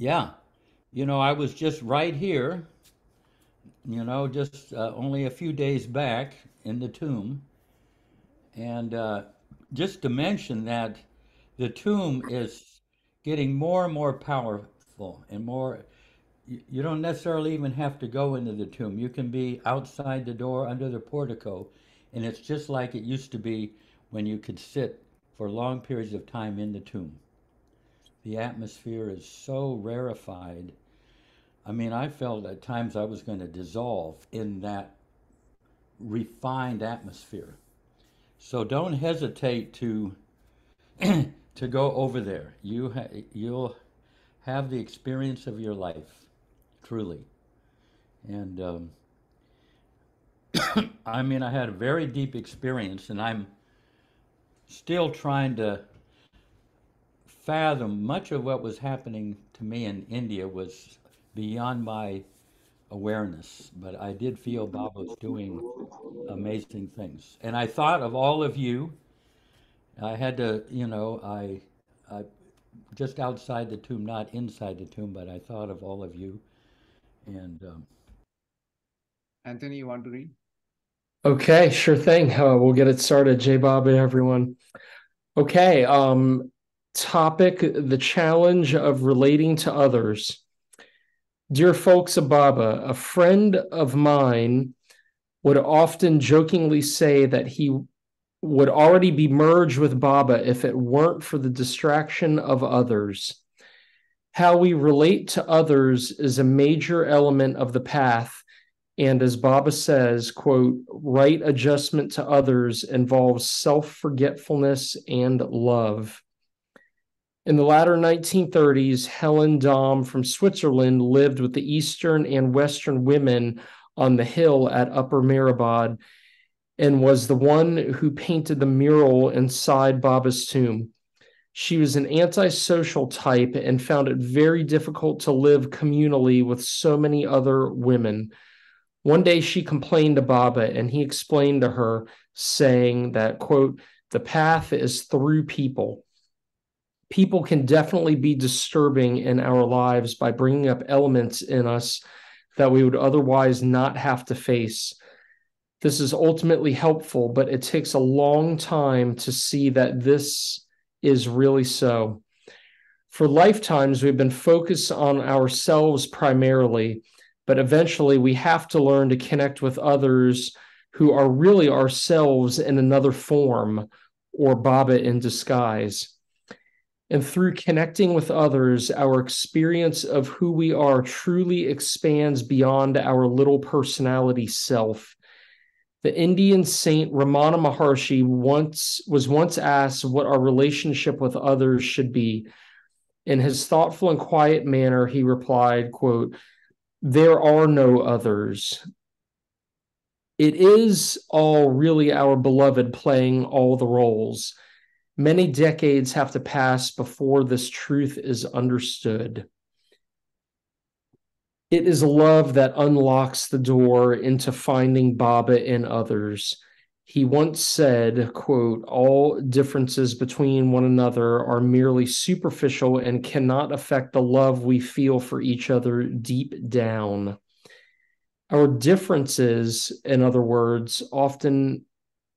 Yeah. I was just right here, just only a few days back in the tomb. And just to mention that the tomb is getting more and more powerful and more. You don't necessarily even have to go into the tomb. You can be outside the door under the portico, and it's just like it used to be when you could sit for long periods of time in the tomb. The atmosphere is so rarefied. I mean, I felt at times I was going to dissolve in that refined atmosphere. So don't hesitate to to go over there. You'll have the experience of your life, truly. And I mean, I had a very deep experience, and I'm still trying to fathom much of what was happening to me in India was beyond my awareness. But I did feel Bob was doing amazing things. And I thought of all of you. I had to, I just outside the tomb, not inside the tomb, but I thought of all of you. And Anthony, you want to read? Okay, sure thing. We'll get it started. J Bob and everyone. Okay, topic, the challenge of relating to others. Dear folks of Baba, a friend of mine would often jokingly say that he would already be merged with Baba if it weren't for the distraction of others. How we relate to others is a major element of the path. And as Baba says, quote, right adjustment to others involves self-forgetfulness and love. In the latter 1930s, Helen Dahm from Switzerland lived with the Eastern and Western women on the hill at Upper Meherabad and was the one who painted the mural inside Baba's tomb. She was an antisocial type and found it very difficult to live communally with so many other women. One day she complained to Baba, and he explained to her, saying that, quote, the path is through people. People can definitely be disturbing in our lives by bringing up elements in us that we would otherwise not have to face. This is ultimately helpful, but it takes a long time to see that this is really so. For lifetimes, we've been focused on ourselves primarily, but eventually we have to learn to connect with others who are really ourselves in another form, or Baba in disguise. And through connecting with others, our experience of who we are truly expands beyond our little personality self. The Indian saint Ramanamaharshi was once asked what our relationship with others should be. In his thoughtful and quiet manner, he replied, quote, there are no others. It is all really our beloved playing all the roles. Many decades have to pass before this truth is understood. It is love that unlocks the door into finding Baba in others. He once said, quote, all differences between one another are merely superficial and cannot affect the love we feel for each other deep down. Our differences, in other words, often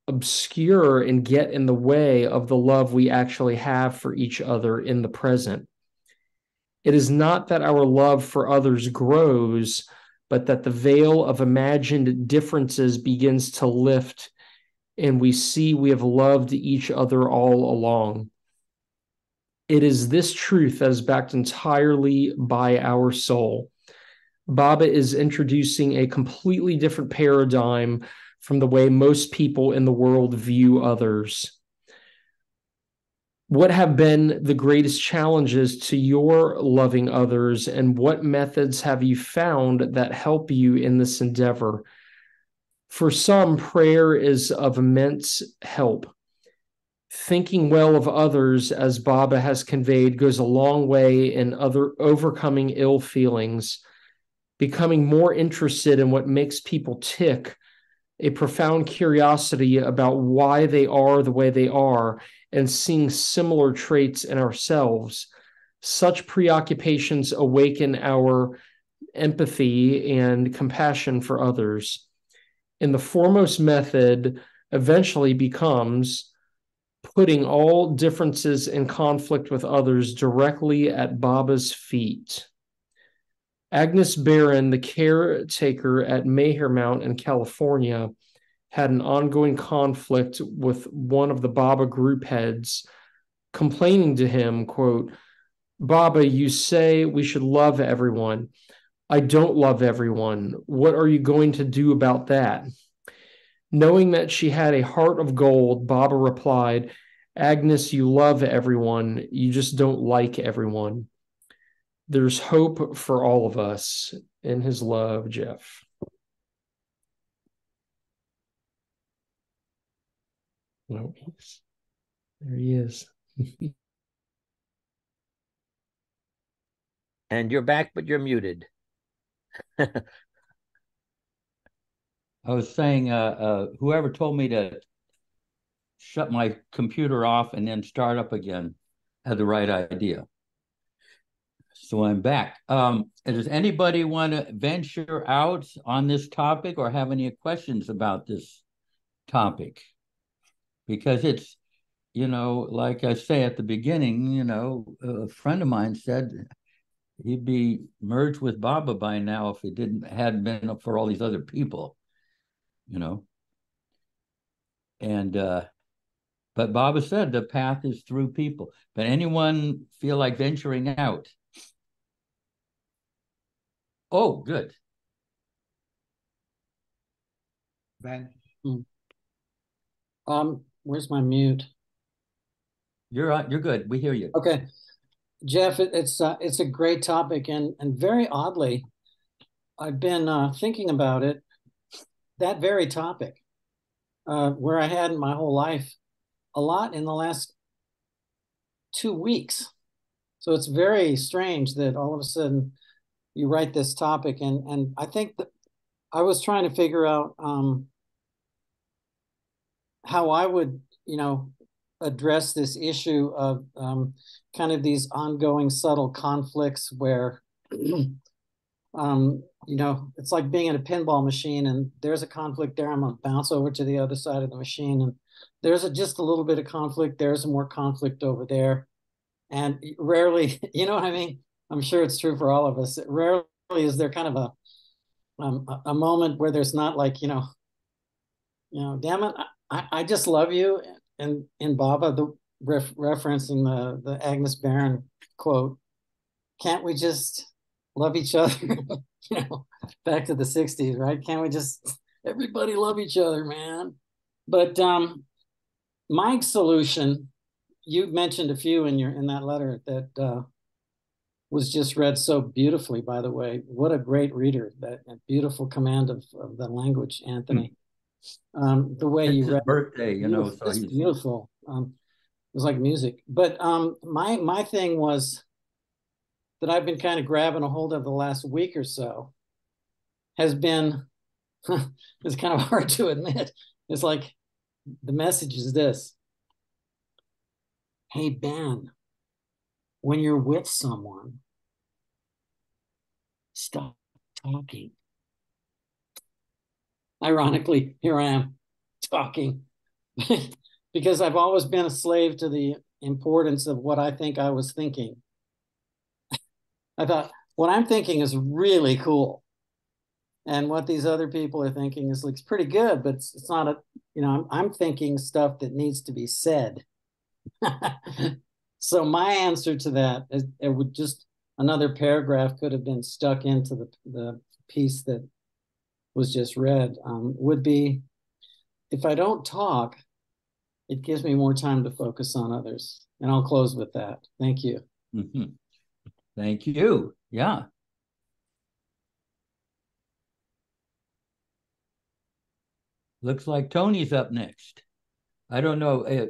obscure and get in the way of the love we actually have for each other in the present. It is not that our love for others grows, but that the veil of imagined differences begins to lift and we see we have loved each other all along. It is this truth that is backed entirely by our soul. Baba is introducing a completely different paradigm from the way most people in the world view others. What have been the greatest challenges to your loving others, and what methods have you found that help you in this endeavor? For some, prayer is of immense help. Thinking well of others, as Baba has conveyed, goes a long way in overcoming ill feelings, becoming more interested in what makes people tick, a profound curiosity about why they are the way they are, and seeing similar traits in ourselves, Such preoccupations awaken our empathy and compassion for others. And the foremost method eventually becomes putting all differences and conflict with others directly at Baba's feet. Agnes Barron, the caretaker at Mehermount in California, had an ongoing conflict with one of the Baba group heads, complaining to him, quote, Baba, you say we should love everyone. I don't love everyone. What are you going to do about that? Knowing that she had a heart of gold, Baba replied, Agnes, you love everyone. You just don't like everyone. There's hope for all of us. In his love, Jeff. No, there he is. And you're back, but you're muted. I was saying, whoever told me to shut my computer off and then start up again had the right idea. So I'm back. Does anybody want to venture out on this topic or have any questions about this topic? Because it's, like I say at the beginning, a friend of mine said he'd be merged with Baba by now if it hadn't been for all these other people, And but Baba said the path is through people. But anyone feel like venturing out? Oh, good. Ben. Where's my mute? You're good. We hear you. Okay, Jeff, it's a great topic, and very oddly, I've been thinking about it, that very topic, where I had in my whole life a lot in the last 2 weeks. So it's very strange that all of a sudden you write this topic, and I think that I was trying to figure out how I would, address this issue of kind of these ongoing subtle conflicts where, it's like being in a pinball machine and there's a conflict there. I'm going to bounce over to the other side of the machine, and there's just a little bit of conflict. There's more conflict over there. And rarely, you know what I mean? I'm sure it's true for all of us. Rarely is there kind of a moment where there's not like, damn it, I just love you. And in Baba, referencing the Agnes Barron quote, can't we just love each other? Back to the 60s, right? Can't we just everybody love each other, man? But my solution, you mentioned a few in that letter that was just read so beautifully, by the way. What a great reader, that beautiful command of the language, Anthony. The way it's you his read birthday, so it's beautiful. It was like music. But my thing was that I've been kind of grabbing a hold of the last week or so has been, it's kind of hard to admit. It's like the message is this: hey, Ben, when you're with someone, stop talking. Ironically, here I am talking because I've always been a slave to the importance of what I think I was thinking. I thought what I'm thinking is really cool, and what these other people are thinking looks pretty good, but it's not I'm thinking stuff that needs to be said. So my answer to that is, it would just, another paragraph could have been stuck into the piece that was just read, would be, if I don't talk, it gives me more time to focus on others. And I'll close with that. Thank you. Mm-hmm. Thank you. Yeah. Looks like Tony's up next. I don't know.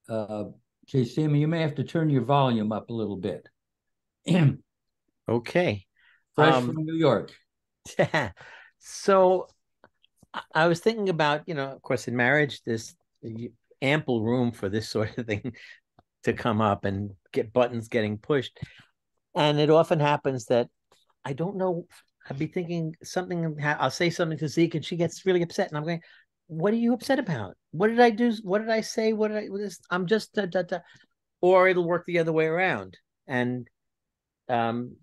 JC, you may have to turn your volume up a little bit. Okay. Fresh from New York. So I was thinking about, of course, in marriage, there's ample room for this sort of thing to come up and get buttons getting pushed. And it often happens that I don't know. I'd be thinking something, I'll say something to Zeke and she gets really upset. And I'm going, what are you upset about? What did I do? What did I say? I'm just, or it'll work the other way around. And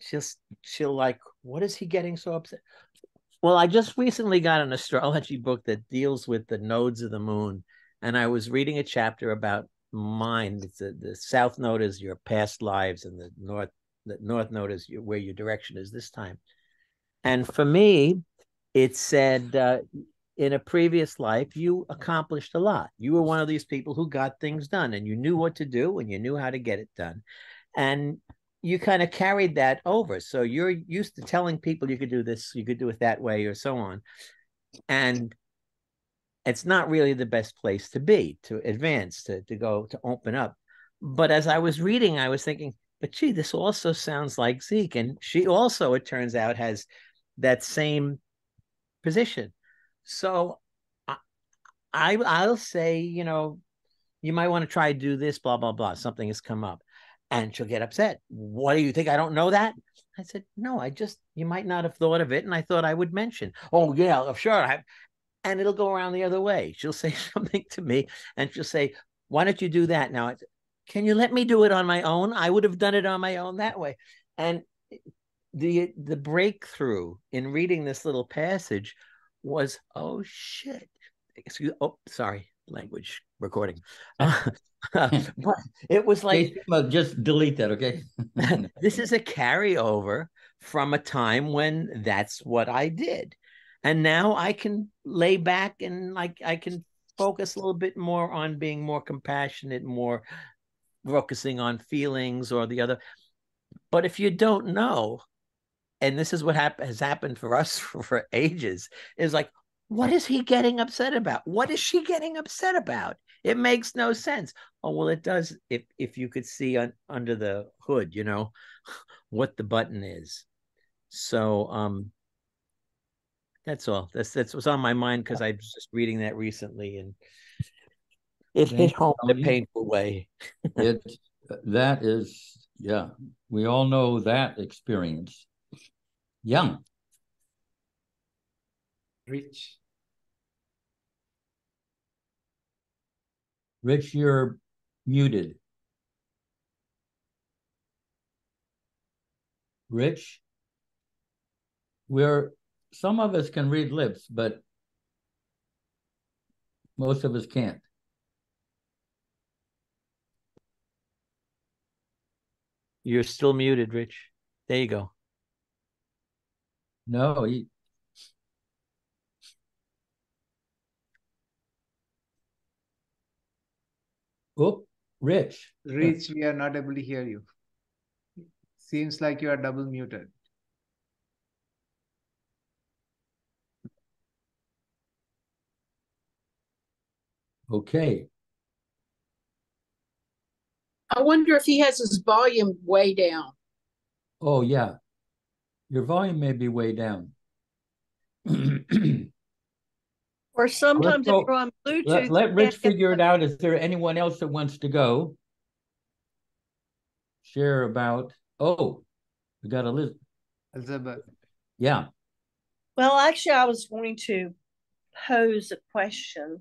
she'll like, what is he getting so upset? Well, I just recently got an astrology book that deals with the nodes of the moon. And I was reading a chapter about mind. The south node is your past lives, and the north node is where your direction is this time. And for me, it said in a previous life, you accomplished a lot. You were one of these people who got things done, and you knew what to do and you knew how to get it done. And you kind of carried that over. So you're used to telling people you could do this, you could do it that way, or so on. And it's not really the best place to be, to advance, to go, to open up. But as I was reading, I was thinking, but gee, this also sounds like Zeke. And she also, it turns out, has that same position. So I'll say, you might want to try to do this, blah, blah, blah. Something has come up. And she'll get upset. What do you think? I don't know that? I said, no, you might not have thought of it. And I thought I would mention, oh, yeah, sure. And it'll go around the other way. She'll say something to me and she'll say, why don't you do that now? Can you let me do it on my own? I would have done it on my own that way. And the breakthrough in reading this little passage was, oh, shit. Sorry, language recording. But it was like, just delete that, okay? this is a carryover from a time when that's what I did. And now I can lay back and like I can focus a little bit more on being more compassionate, more focusing on feelings or the other. But if you don't know, and this is what has happened for us for ages, is like, what is he getting upset about? What is she getting upset about? It makes no sense. Oh, well, it does if you could see under the hood, what the button is. So that's all. That's what's on my mind because I was just reading that recently and it hit home in a painful way. That is, yeah, we all know that experience. Young. Rich. Rich, you're muted. Rich, some of us can read lips, but most of us can't. You're still muted, Rich. There you go. No, oh, Rich. Rich, we are not able to hear you. Seems like you are double muted. Okay. I wonder if he has his volume way down. Oh, yeah. Your volume may be way down. Or sometimes if you're on Bluetooth. Let Rich figure it out. Is there anyone else that wants to go? Share about, we got Elizabeth. Yeah. Well, actually, I was going to pose a question.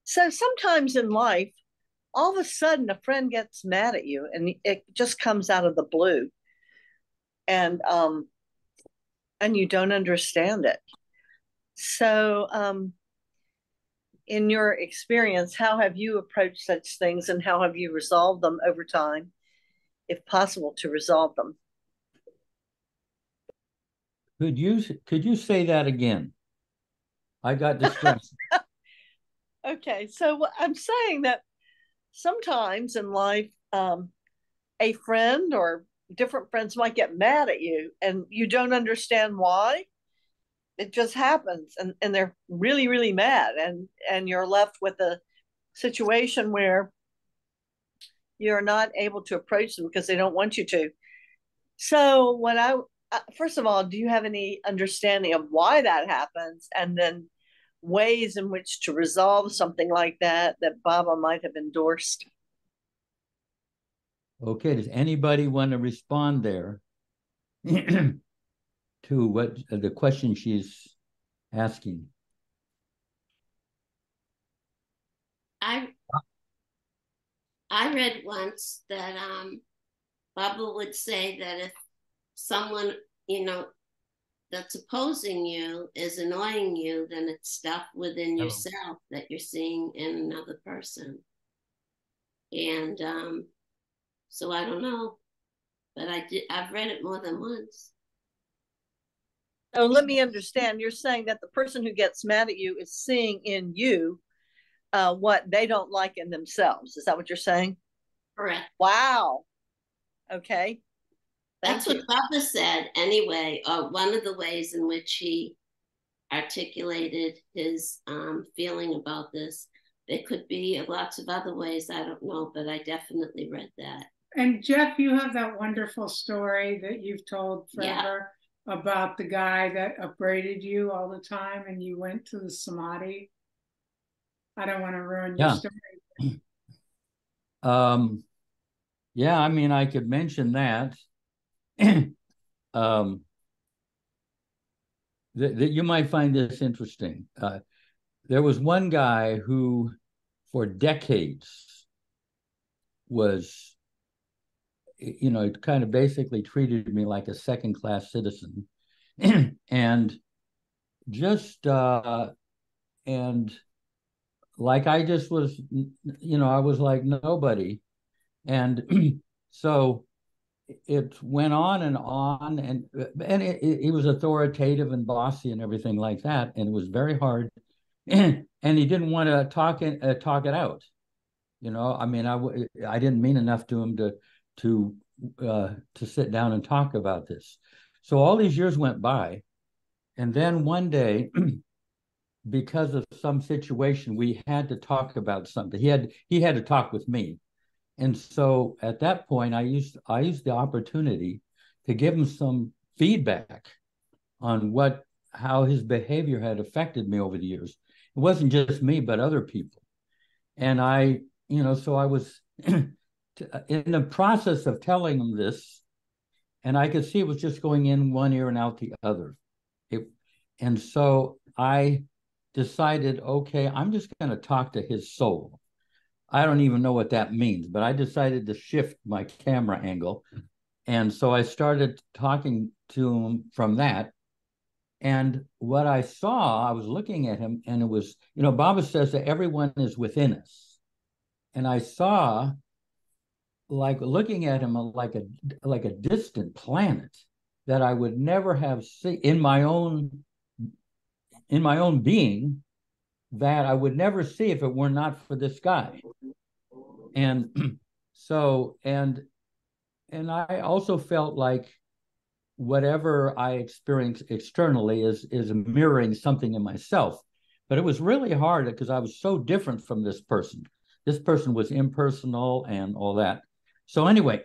So sometimes in life, all of a sudden a friend gets mad at you and it just comes out of the blue. And you don't understand it. So in your experience, how have you approached such things and how have you resolved them over time, if possible, to resolve them? Could you say that again? I got distracted. Okay, so I'm saying that sometimes in life, a friend or different friends might get mad at you and you don't understand why. It just happens and they're really, really mad and you're left with a situation where you're not able to approach them because they don't want you to. So first of all, do you have any understanding of why that happens? And then ways in which to resolve something like that Baba might have endorsed? Okay, does anybody want to respond there to what the question she's asking? I read once that Baba would say that if someone, that's opposing you is annoying you, then it's stuff within yourself that you're seeing in another person. And so I don't know, but I've read it more than once. So let me understand. You're saying that the person who gets mad at you is seeing in you what they don't like in themselves. Is that what you're saying? Correct. Wow. Okay. That's what Papa said anyway. One of the ways in which he articulated his feeling about this. There could be lots of other ways, I don't know, but I definitely read that. And Jeff, you have that wonderful story that you've told forever about the guy that upbraided you all the time and you went to the Samadhi. I don't want to ruin your story. Yeah, I mean, I could mention that. That you might find this interesting. There was one guy who, for decades, was, kind of basically treated me like a second-class citizen, and just and like I just was, I was like nobody, and so it went on, and he was authoritative and bossy and everything like that, and it was very hard. And he didn't want to talk it out. I mean, I didn't mean enough to him to sit down and talk about this. So all these years went by, and then one day, because of some situation, we had to talk about something. He had to talk with me. And so at that point, I used the opportunity to give him some feedback on how his behavior had affected me over the years. It wasn't just me, but other people. And so I was in the process of telling him this, and I could see it was just going in one ear and out the other. And so I decided, okay, I'm just going to talk to his soul. I don't even know what that means, but I decided to shift my camera angle. And so I started talking to him from that. And what I saw, I was looking at him, and it was, Baba says that everyone is within us. And I saw, like, looking at him like a distant planet that I would never have seen in my own being, that I would never see if it were not for this guy. And so, and I also felt like whatever I experience externally is mirroring something in myself. But it was really hard because I was so different from this person. This person was impersonal and all that. So anyway,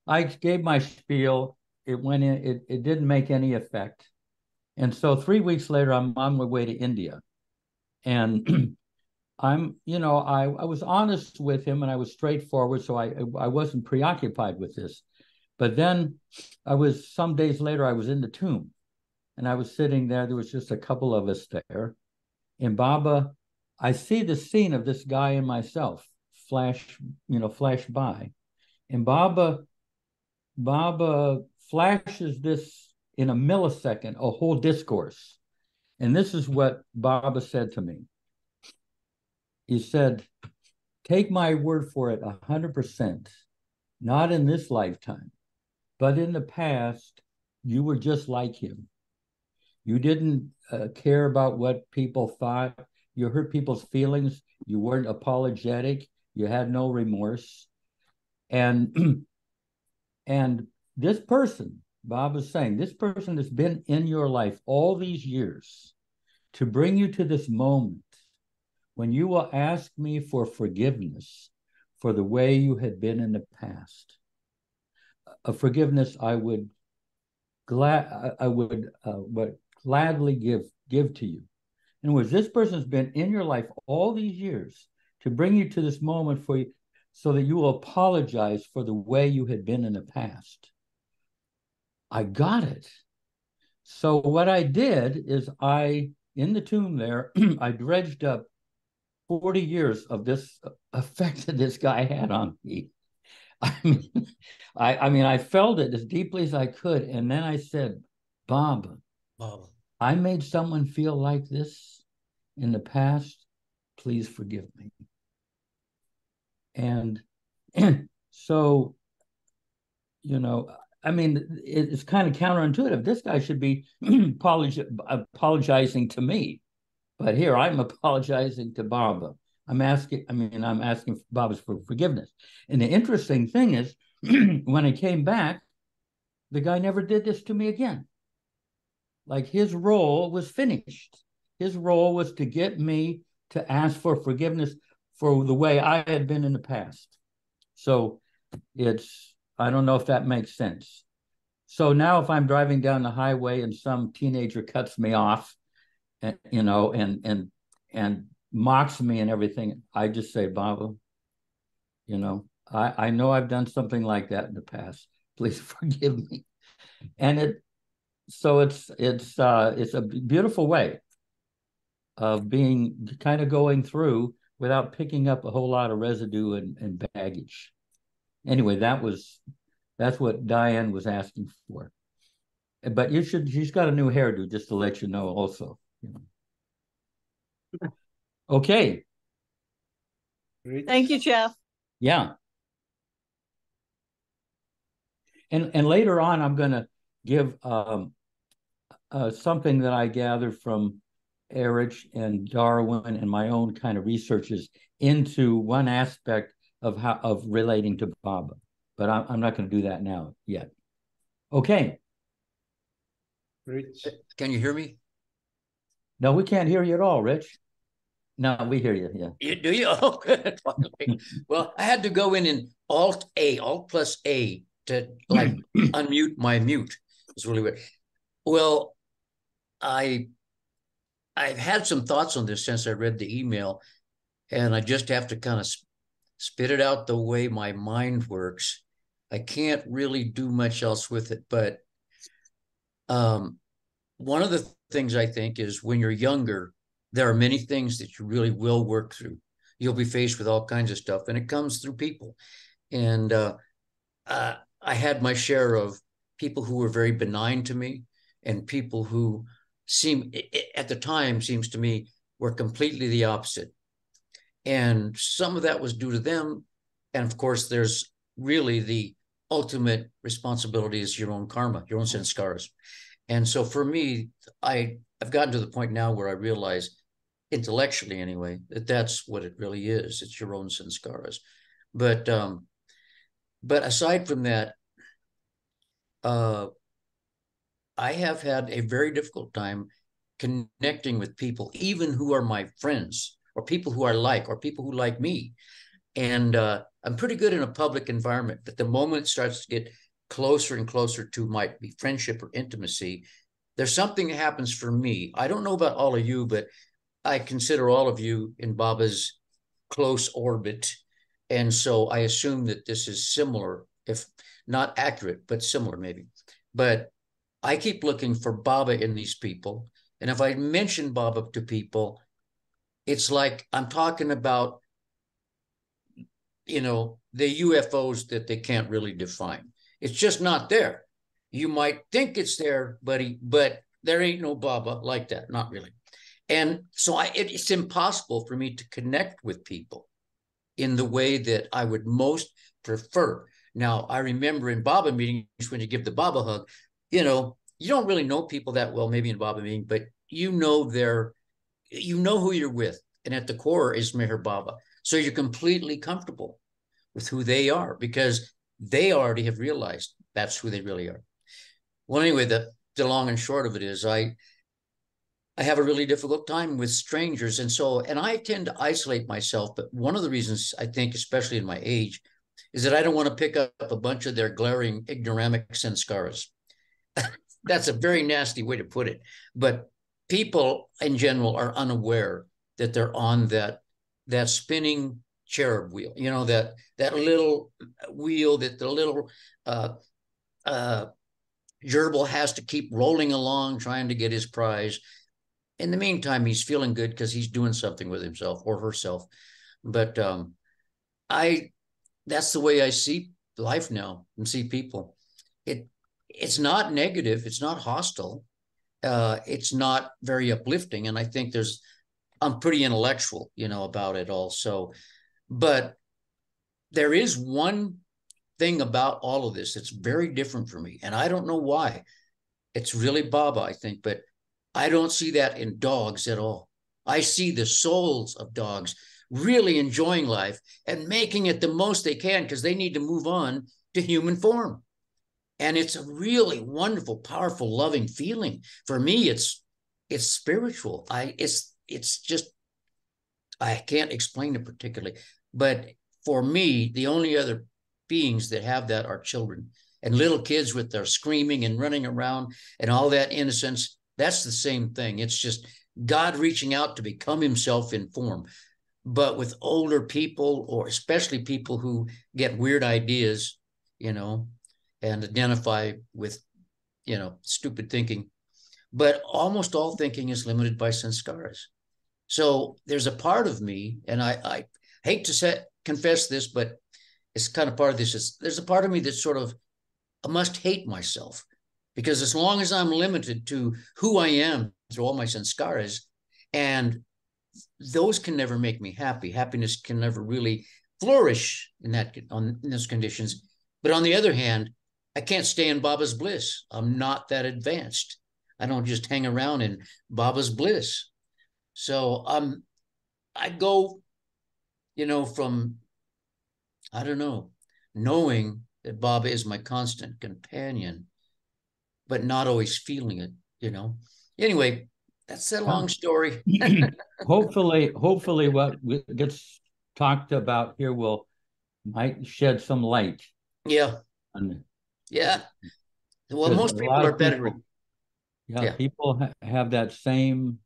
I gave my spiel. It went in, it didn't make any effect. And so 3 weeks later, I'm on my way to India. And I was honest with him, and I was straightforward, so I wasn't preoccupied with this. But then some days later, I was in the tomb, and I was sitting there. There was just a couple of us there. And Baba, I see the scene of this guy and myself flash by. And Baba flashes this in a millisecond, a whole discourse. And this is what Baba said to me. He said, take my word for it, 100%, not in this lifetime, but in the past, you were just like him. You didn't care about what people thought. You hurt people's feelings. You weren't apologetic. You had no remorse. And this person, Bob is saying, this person has been in your life all these years to bring you to this moment when you will ask me for forgiveness for the way you had been in the past. A forgiveness I would gladly give to you. In other words, this person's been in your life all these years to bring you to this moment so that you will apologize for the way you had been in the past. I got it. So what I did is in the tomb there, I dredged up 40 years of this effect that this guy had on me. I mean, I felt it as deeply as I could. And then I said, Bob, I made someone feel like this in the past. Please forgive me. And so, it's kind of counterintuitive. This guy should be apologizing to me, but here I'm apologizing to Baba. I'm asking Baba for forgiveness. And the interesting thing is, when I came back, the guy never did this to me again. Like, his role was finished. His role was to get me to ask for forgiveness for the way I had been in the past. So I don't know if that makes sense. So now if I'm driving down the highway and some teenager cuts me off, and mocks me and everything, I just say, Baba, I know I've done something like that in the past. Please forgive me. And it's a beautiful way of being kind of going through without picking up a whole lot of residue and baggage. Anyway, that's what Diane was asking for. But she's got a new hairdo, just to let you know also. Okay. Thank you, Jeff. Yeah. And later on, I'm going to give something that I gathered from Erich and Darwin and my own kind of researches into one aspect of relating to Baba. But I'm not going to do that now yet. Okay. Rich. Can you hear me? No, we can't hear you at all, Rich. No, we hear you. Yeah. Do you? Oh, good. Well, I had to go in and Alt plus A to like unmute my mute. It's really weird. Well, I've had some thoughts on this since I read the email, and I just have to kind of spit it out the way my mind works. I can't really do much else with it, but one of the things I think is when you're younger, there are many things that you really will work through. You'll be faced with all kinds of stuff, and it comes through people. And I had my share of people who were very benign to me, and people who at the time seems to me were completely the opposite. And some of that was due to them. And of course, there's really the ultimate responsibility is your own karma, your own sanskaras. And so for me, I've gotten to the point now where I realize, intellectually anyway, that's what it really is. It's your own sanskaras. But aside from that, I have had a very difficult time connecting with people, even who are my friends, or people who I like, or people who like me. And I'm pretty good in a public environment, but the moment it starts to get closer and closer to might be friendship or intimacy, there's something that happens for me. I don't know about all of you, but I consider all of you in Baba's close orbit. And so I assume that this is similar, if not accurate, but similar maybe. But I keep looking for Baba in these people. And if I mention Baba to people, it's like I'm talking about, the UFOs that they can't really define. It's just not there. You might think it's there, but there ain't no Baba like that, not really. And so it's impossible for me to connect with people in the way that I would most prefer. Now, I remember in Baba meetings, when you give the Baba hug, you don't really know people that well, maybe in Baba meeting, but you know who you're with. And at the core is Meher Baba. So you're completely comfortable with who they are because they already have realized that's who they really are. Well, anyway, the long and short of it is I have a really difficult time with strangers. And I tend to isolate myself. But one of the reasons I think, especially in my age, is that I don't want to pick up a bunch of their glaring ignoramic sanskaras. That's a very nasty way to put it. But people in general are unaware that they're on that spinning cherub wheel, you know, that little wheel that the little gerbil has to keep rolling along trying to get his prize. In the meantime, he's feeling good because he's doing something with himself or herself. But that's the way I see life now and see people. It's not negative. It's not hostile. It's not very uplifting. And I think I'm pretty intellectual, you know, about it all. So, but there is one thing about all of this that's very different for me. And I don't know why. It's really Baba, I think, but I don't see that in dogs at all. I see the souls of dogs really enjoying life and making it the most they can because they need to move on to human form. And it's a really wonderful, powerful, loving feeling. For me, it's spiritual. It's just, I can't explain it particularly. But for me, the only other beings that have that are children and little kids with their screaming and running around and all that innocence. That's the same thing. It's just God reaching out to become himself in form. But with older people, or especially people who get weird ideas, you know, and identify with, you know, stupid thinking. But almost all thinking is limited by sanskaras. So there's a part of me, and I hate to confess this, but it's kind of part of this. There's a part of me that sort of, I must hate myself, because as long as I'm limited to who I am through all my sanskaras, and those can never make me happy. Happiness can never really flourish in those conditions. But on the other hand, I can't stay in Baba's bliss. I'm not that advanced. I don't just hang around in Baba's bliss. So I go, you know, from, I don't know, knowing that Baba is my constant companion, but not always feeling it, you know. Anyway, that's a long story. Hopefully what gets talked about here might shed some light. Yeah. Yeah. Well, most people are better. People have that same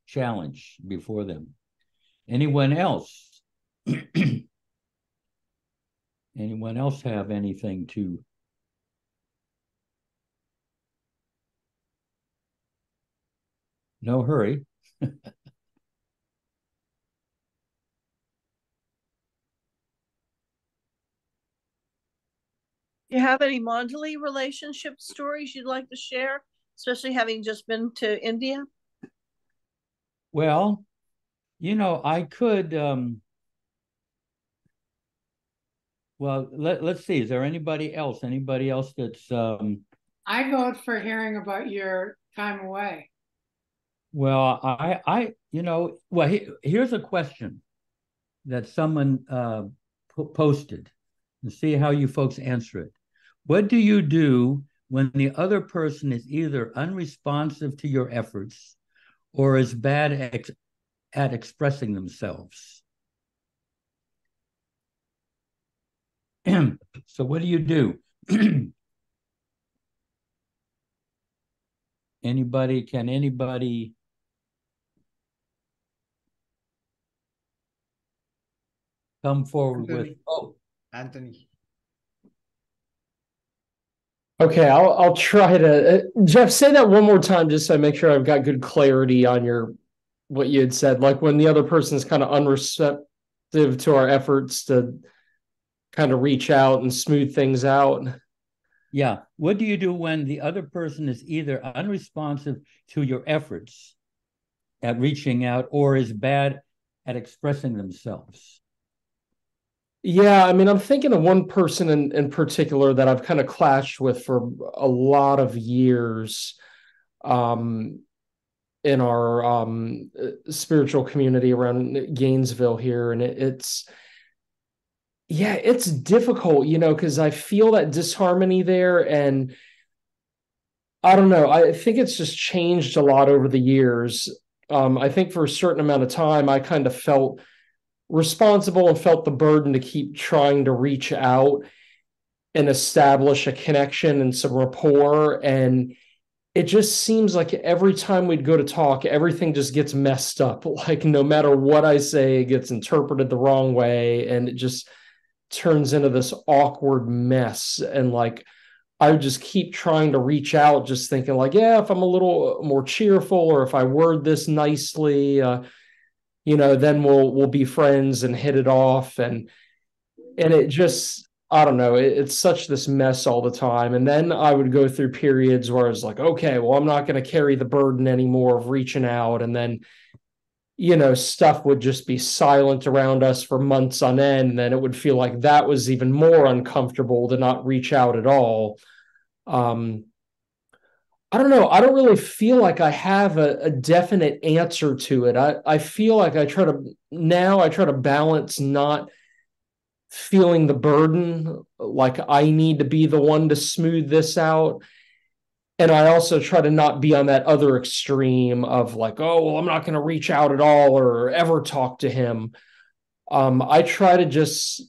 challenge before them. Anyone else? Anyone else have anything to? No hurry. You have any Mandali relationship stories you'd like to share, especially having just been to India? Well, you know, I could, well, let's see. Is there anybody else that's, I vote for hearing about your time away. well, you know, well, here's a question that someone posted, and see how you folks answer it. What do you do when the other person is either unresponsive to your efforts or is bad at expressing themselves? So what do you do? Can anybody come forward with, Anthony. Okay, I'll try to Jeff, say that one more time just so I make sure I've got good clarity on what you had said. Like when the other person's kind of unreceptive to our efforts to kind of reach out and smooth things out. Yeah. What do you do when the other person is either unresponsive to your efforts at reaching out or is bad at expressing themselves? Yeah, I mean, I'm thinking of one person in particular that I've kind of clashed with for a lot of years in our spiritual community around Gainesville here. And it's difficult, you know, because I feel that disharmony there. And I don't know, I think it's just changed a lot over the years. I think for a certain amount of time, I kind of felt responsible and felt the burden to keep trying to reach out and establish a connection and some rapport. And it just seems like every time we'd go to talk, everything just gets messed up. Like no matter what I say, it gets interpreted the wrong way, and it just turns into this awkward mess. And like I would just keep trying to reach out, just thinking like, yeah, if I'm a little more cheerful, or if I word this nicely, then we'll be friends and hit it off. And it just, I don't know, it's such this mess all the time. And then I would go through periods where I was like, okay, well, I'm not going to carry the burden anymore of reaching out. And then, stuff would just be silent around us for months on end. And then it would feel like that was even more uncomfortable to not reach out at all. I don't know. I don't really feel like I have a definite answer to it. I feel like I try to balance not feeling the burden, like I need to be the one to smooth this out. And I also try to not be on that other extreme of like, oh, well, I'm not going to reach out at all or ever talk to him. I try to just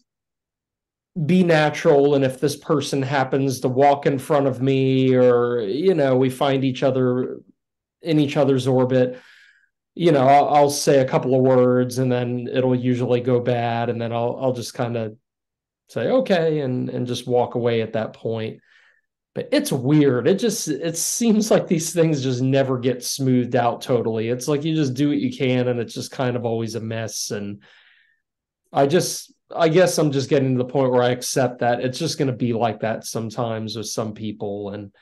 be natural. And if this person happens to walk in front of me, or, we find each other in each other's orbit, I'll say a couple of words, and then it'll usually go bad. And then I'll just kind of say, okay, and just walk away at that point. But it's weird. It seems like these things just never get smoothed out totally. It's like you just do what you can, and it's just kind of always a mess. And I guess I'm just getting to the point where I accept that it's just going to be like that sometimes with some people. And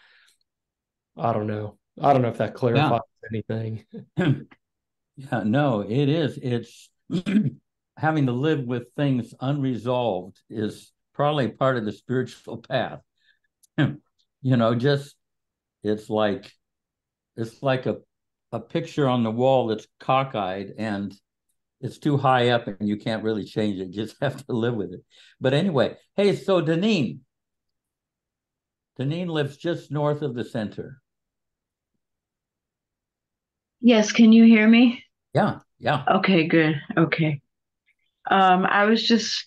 I don't know. I don't know if that clarifies anything. Yeah, no, it is. It's having to live with things unresolved is probably part of the spiritual path. Just it's like a picture on the wall that's cockeyed and it's too high up and you can't really change it. You just have to live with it. But anyway, hey, so Deneen lives just north of the center. Yes, can you hear me? Yeah, yeah. Okay, good. Okay. I was just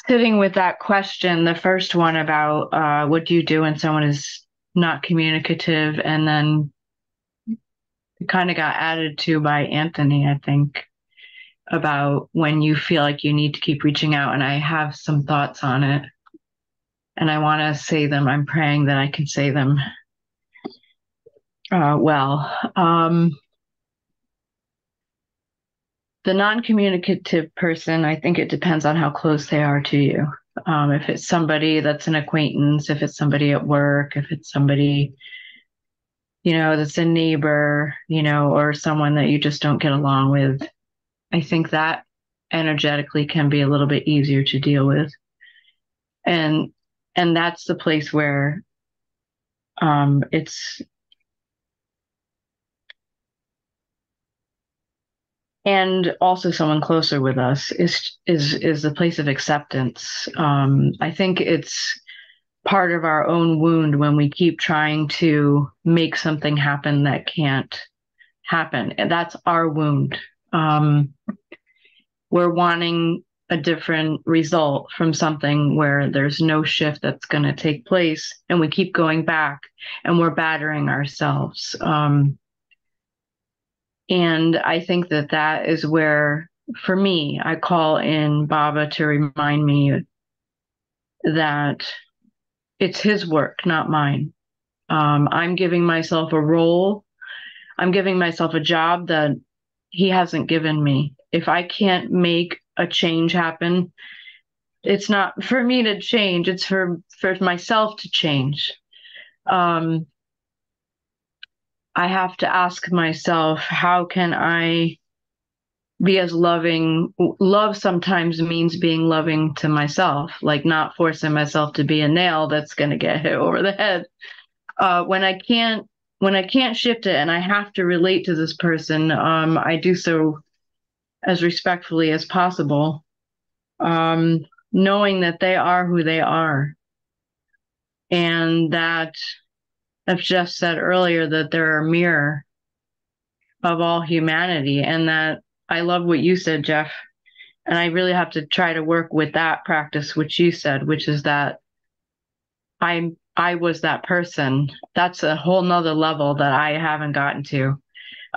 sitting with that question, the first one about what do you do when someone is not communicative, and then it kind of got added to by Anthony, I think, about when you feel like you need to keep reaching out. And I have some thoughts on it, and I want to say them. I'm praying that I can say them well. The non-communicative person, I think it depends on how close they are to you. If it's somebody that's an acquaintance, if it's somebody at work, if it's somebody, that's a neighbor, or someone that you just don't get along with, I think that energetically can be a little bit easier to deal with. And that's the place where it's, and also someone closer with us is the place of acceptance. I think it's part of our own wound when we keep trying to make something happen that can't happen. And that's our wound. We're wanting a different result from something where there's no shift that's going to take place, and we keep going back and we're battering ourselves. And I think that is where, for me, I call in Baba to remind me that it's his work, not mine. I'm giving myself a role. I'm giving myself a job that he hasn't given me. If I can't make a change happen, it's not for me to change. It's for myself to change. I have to ask myself, how can I be as loving? Love sometimes means being loving to myself, like not forcing myself to be a nail that's going to get hit over the head. When I can't shift it and I have to relate to this person, I do so as respectfully as possible, knowing that they are who they are. And that I've just said earlier that they're a mirror of all humanity, and that I love what you said, Jeff. And I really have to try to work with that practice, which you said, which is that I'm I was that person. That's a whole nother level that I haven't gotten to.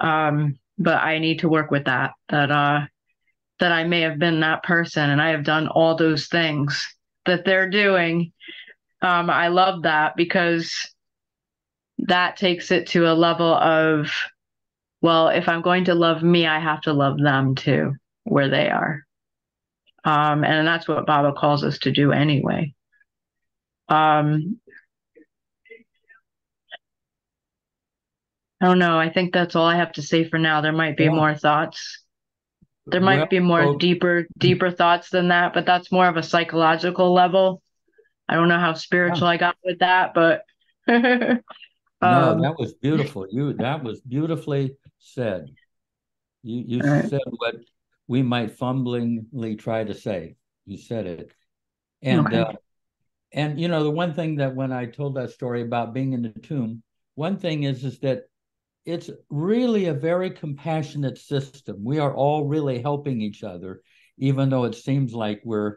But I need to work with that I may have been that person and I have done all those things that they're doing. I love that because that takes it to a level of, well, if I'm going to love me, I have to love them too, where they are. And that's what Baba calls us to do anyway. I don't know. I think that's all I have to say for now. There might be more thoughts. There might be more deeper thoughts than that, but that's more of a psychological level. I don't know how spiritual I got with that, but no, that was beautiful. That was beautifully said. You said what we might fumblingly try to say. You said it. And and you know, the one thing that when I told that story about being in the tomb, one thing is that it's really a very compassionate system. We are all really helping each other, even though it seems like we're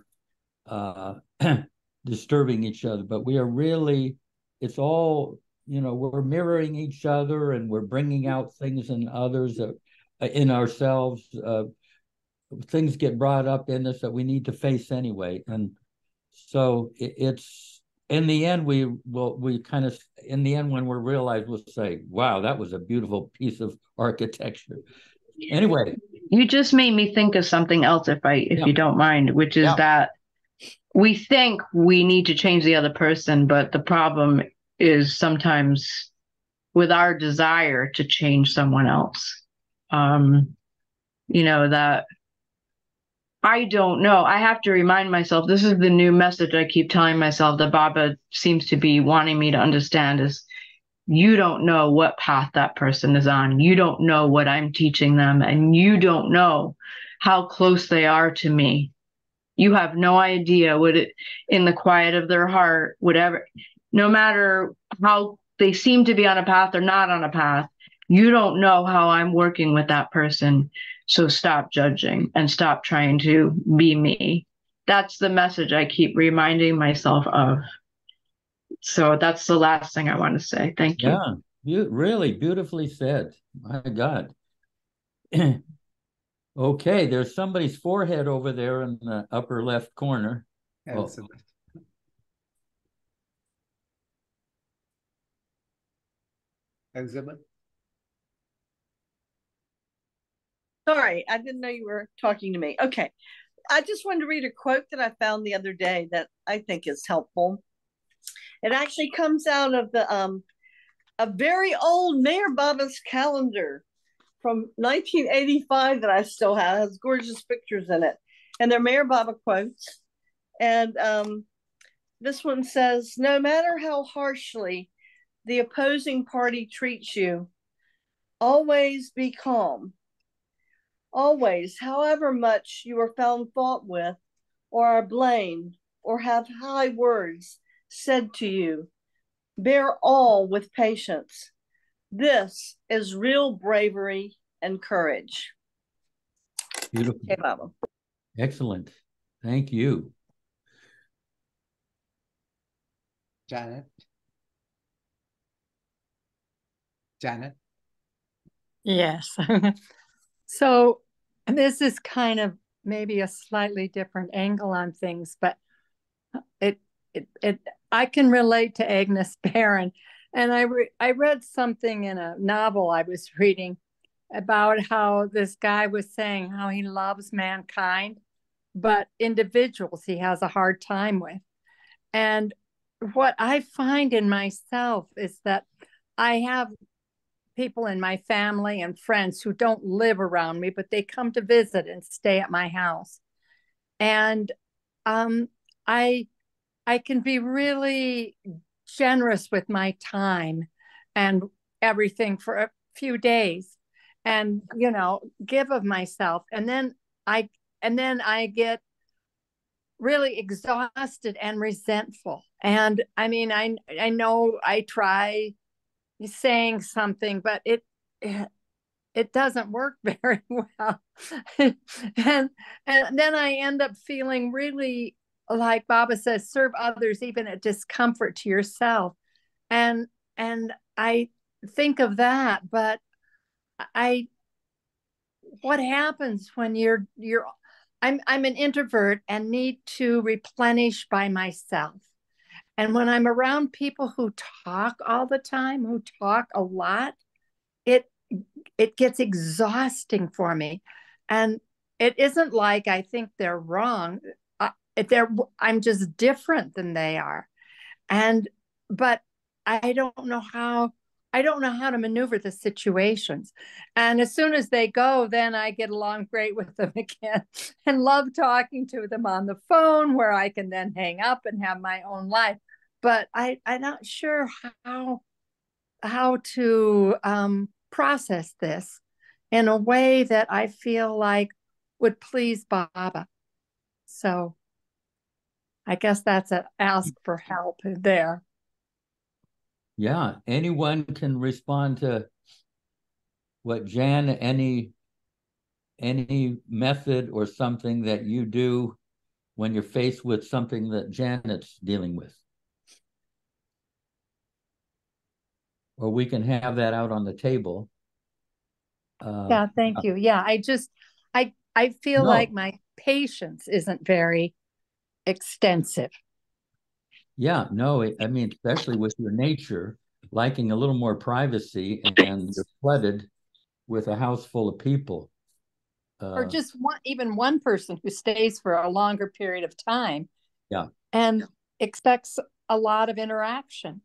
disturbing each other. But we are really, it's all, you know, we're mirroring each other and we're bringing out things in others, in ourselves. Things get brought up in us that we need to face anyway. And so it's, in the end, in the end, when we're realized, we'll say, wow, that was a beautiful piece of architecture. Anyway. You just made me think of something else, if you don't mind, which is that we think we need to change the other person, but the problem is sometimes with our desire to change someone else. You know, that I don't know. I have to remind myself, this is the new message I keep telling myself that Baba seems to be wanting me to understand is you don't know what path that person is on. You don't know what I'm teaching them, and you don't know how close they are to me. You have no idea what it, in the quiet of their heart, whatever, no matter how they seem to be on a path or not on a path, you don't know how I'm working with that person. So stop judging and stop trying to be me. That's the message I keep reminding myself of. So that's the last thing I want to say. Thank you. Yeah, really beautifully said. My God. Okay, there's somebody's forehead over there in the upper left corner. Elizabeth. Elizabeth. Sorry, I didn't know you were talking to me. Okay. I just wanted to read a quote that I found the other day that I think is helpful. It actually comes out of the a very old Mayor Baba's calendar from 1985 that I still have. It has gorgeous pictures in it. And they're Mayor Baba quotes. And this one says, no matter how harshly the opposing party treats you, always be calm. Always, however much you are found fault with, or are blamed, or have high words said to you, bear all with patience. This is real bravery and courage. Beautiful. Okay, Baba. Excellent. Thank you. Janet. Janet. Yes. So this is kind of maybe a slightly different angle on things, but I can relate to Agnes Barron. And I read something in a novel I was reading about how this guy was saying how he loves mankind, but individuals he has a hard time with. And what I find in myself is that I have people in my family and friends who don't live around me, but they come to visit and stay at my house. And I can be really generous with my time and everything for a few days and, you know, give of myself. And then I get really exhausted and resentful. And I mean, I know I try saying something, but it doesn't work very well. and then I end up feeling really like Baba says, serve others even at discomfort to yourself. And I think of that, but I what happens when I'm an introvert and need to replenish by myself. And when I'm around people who talk all the time, who talk a lot, it it gets exhausting for me. And it isn't like I think they're wrong. I'm just different than they are. And but I don't know how to maneuver the situations. And as soon as they go, then I get along great with them again and love talking to them on the phone, where I can then hang up and have my own life. But I'm not sure how to process this in a way that I feel like would please Baba. So I guess that's an ask for help there. Yeah, anyone can respond to what Jan, any method or something that you do when you're faced with something that Janet's dealing with. Or we can have that out on the table. Yeah, thank you. Yeah, I feel like my patience isn't very extensive. Yeah, no, I mean, especially with your nature, liking a little more privacy, and you're flooded with a house full of people. Or just even one person who stays for a longer period of time. Yeah. And expects a lot of interaction.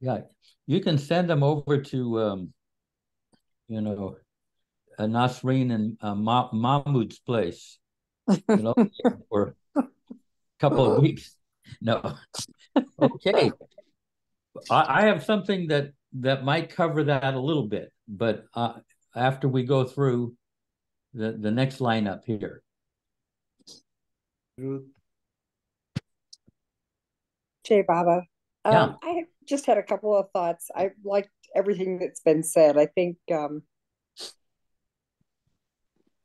Yeah, you can send them over to, Nasreen and Mahmoud's place, for a couple of weeks. No. Okay. I have something that might cover that a little bit, but after we go through the next lineup here. Ruth. Jay Baba. Yeah. I just had a couple of thoughts. I liked everything that's been said. I think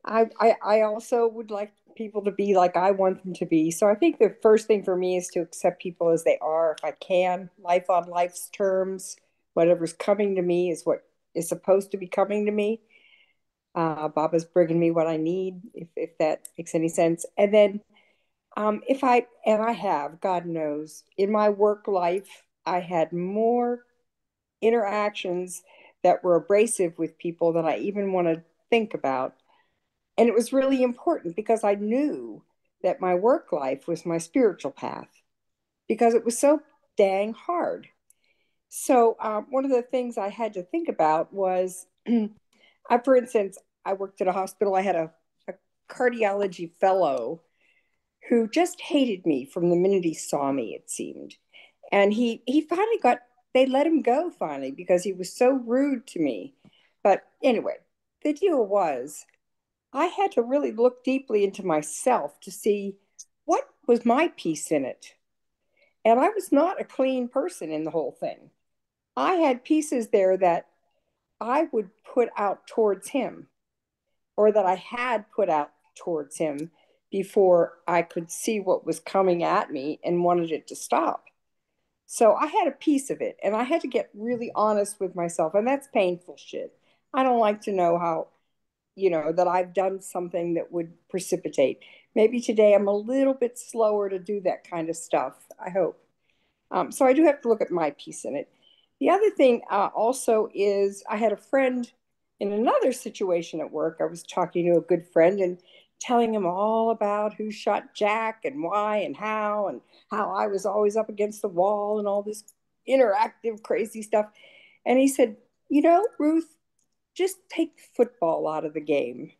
I also would like people to be like I want them to be. So I think the first thing for me is to accept people as they are, if I can, life on life's terms. Whatever's coming to me is what is supposed to be coming to me. Baba's bringing me what I need, if that makes any sense. And then if I, and I have, God knows, in my work life, I had more interactions that were abrasive with people than I even want to think about. And it was really important because I knew that my work life was my spiritual path because it was so dang hard. So one of the things I had to think about was, for instance, I worked at a hospital. I had a cardiology fellow who just hated me from the minute he saw me, it seemed. And he finally they let him go finally because he was so rude to me. But anyway, the deal was I had to really look deeply into myself to see what was my piece in it. And I was not a clean person in the whole thing. I had pieces there that I would put out towards him, or that I had put out towards him before I could see what was coming at me and wanted it to stop. So I had a piece of it, and I had to get really honest with myself. And that's painful shit. I don't like to know how, that I've done something that would precipitate. Maybe today I'm a little bit slower to do that kind of stuff, I hope. So I do have to look at my piece in it. The other thing also is I had a friend in another situation at work. I was talking to a good friend and telling him all about who shot Jack and why and how I was always up against the wall and all this interactive crazy stuff. And he said, Ruth, just take football out of the game.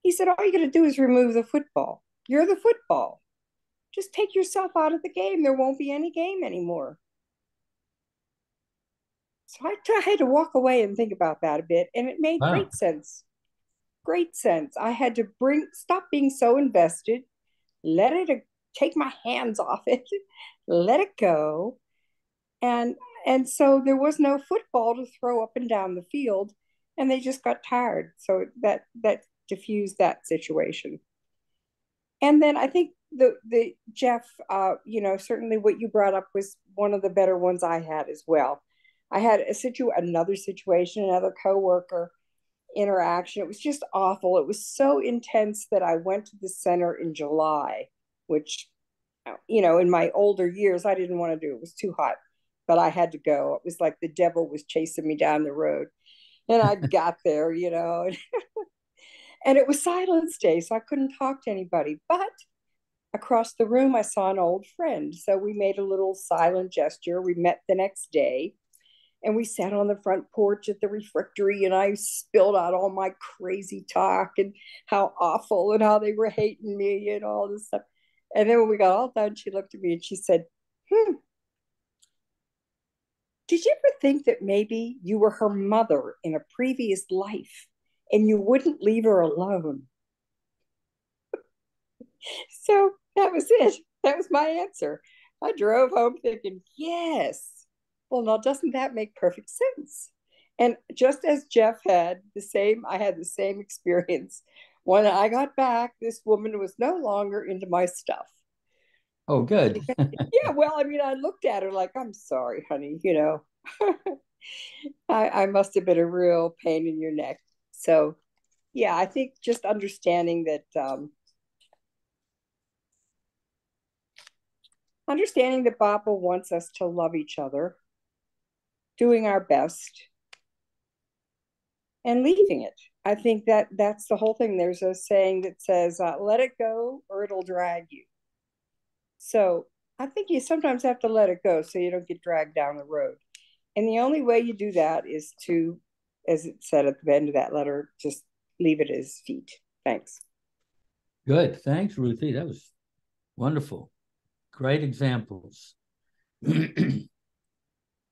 He said, all you got to do is remove the football. You're the football. Just take yourself out of the game. There won't be any game anymore. So I had to walk away and think about that a bit, and it made great sense. Great sense. I had to stop being so invested, take my hands off it, let it go. And so there was no football to throw up and down the field, and they just got tired. So that diffused that situation. And then I think the Jeff, certainly what you brought up was one of the better ones I had as well. I had another situation, another coworker interaction. It was just awful. It was so intense that I went to the center in July, which, in my older years, I didn't want to do. It was too hot, but I had to go. It was like the devil was chasing me down the road. And I got there, and it was Silence Day, so I couldn't talk to anybody. But across the room, I saw an old friend. So we made a little silent gesture. We met the next day and we sat on the front porch at the refectory, and I spilled out all my crazy talk and how awful and how they were hating me and all this stuff. And then when we got all done, she looked at me and she said, did you ever think that maybe you were her mother in a previous life and you wouldn't leave her alone? So that was it. That was my answer. I drove home thinking, yes. Well, now doesn't that make perfect sense? And just as Jeff had I had the same experience. When I got back, this woman was no longer into my stuff. Oh, good. Yeah, well, I looked at her like, I'm sorry, honey, I must have been a real pain in your neck. So, yeah, I think just understanding that Baba wants us to love each other, doing our best, and leaving it. I think that's the whole thing. There's a saying that says, let it go or it'll drag you. So I think you sometimes have to let it go so you don't get dragged down the road. And the only way you do that is to, as it said at the end of that letter, just leave it at his feet. Thanks. Good. Thanks, Ruthie. That was wonderful. Great examples.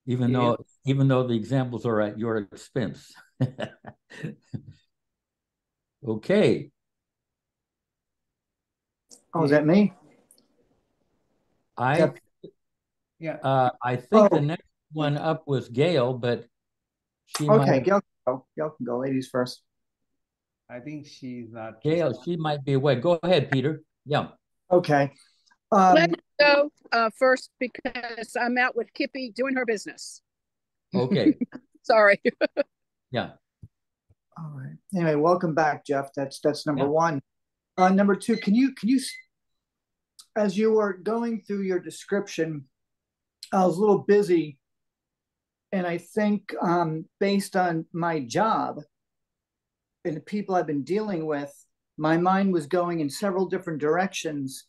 even though the examples are at your expense. Okay. Oh, is that me? I think the next one up was Gail, but she okay. Gail can go. Ladies first. I think she's not. Gail, she might be away. Go ahead, Peter. Yeah. Okay. Let me go first because I'm out with Kippy doing her business. Okay. Sorry. Yeah. All right. Anyway, welcome back, Jeff. That's number one. Number two, can you, as you were going through your description, I was a little busy, and I think based on my job and the people I've been dealing with, my mind was going in several different directions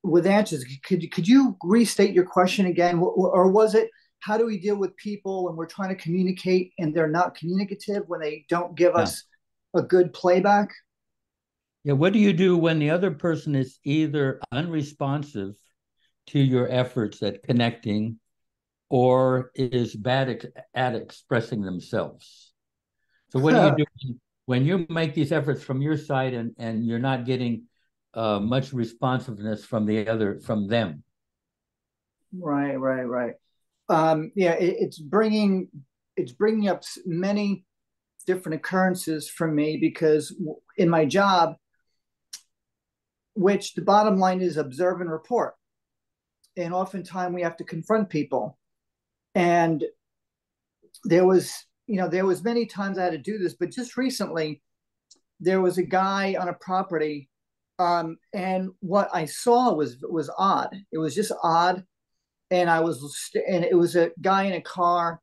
with answers. Could you restate your question again, or was it, how do we deal with people when we're trying to communicate and they're not communicative, when they don't give us a good playback? Yeah, what do you do when the other person is either unresponsive to your efforts at connecting or is bad at expressing themselves? So what do you do when you make these efforts from your side and you're not getting much responsiveness from them? Right. It's bringing up many different occurrences for me, because in my job, which the bottom line is observe and report, and oftentimes we have to confront people. And there was many times I had to do this, but just recently there was a guy on a property, and what I saw was odd. It was just odd. And it was a guy in a car,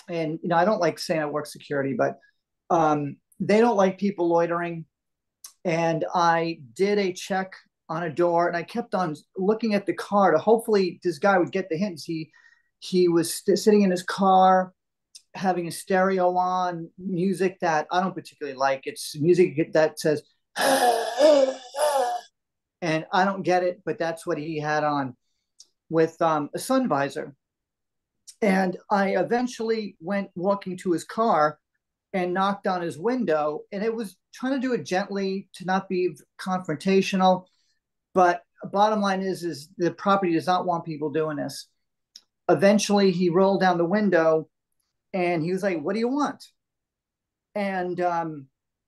and I don't like saying I work security, but they don't like people loitering. And I did a check on a door, and I kept on looking at the car to hopefully this guy would get the hints. He was sitting in his car, having a stereo on, music that I don't particularly like. It's music that says, and I don't get it, but that's what he had on, with a sun visor. And I eventually went walking to his car and knocked on his window, and it was trying to do it gently to not be confrontational. But bottom line is the property does not want people doing this. Eventually he rolled down the window and he was like, "What do you want?" And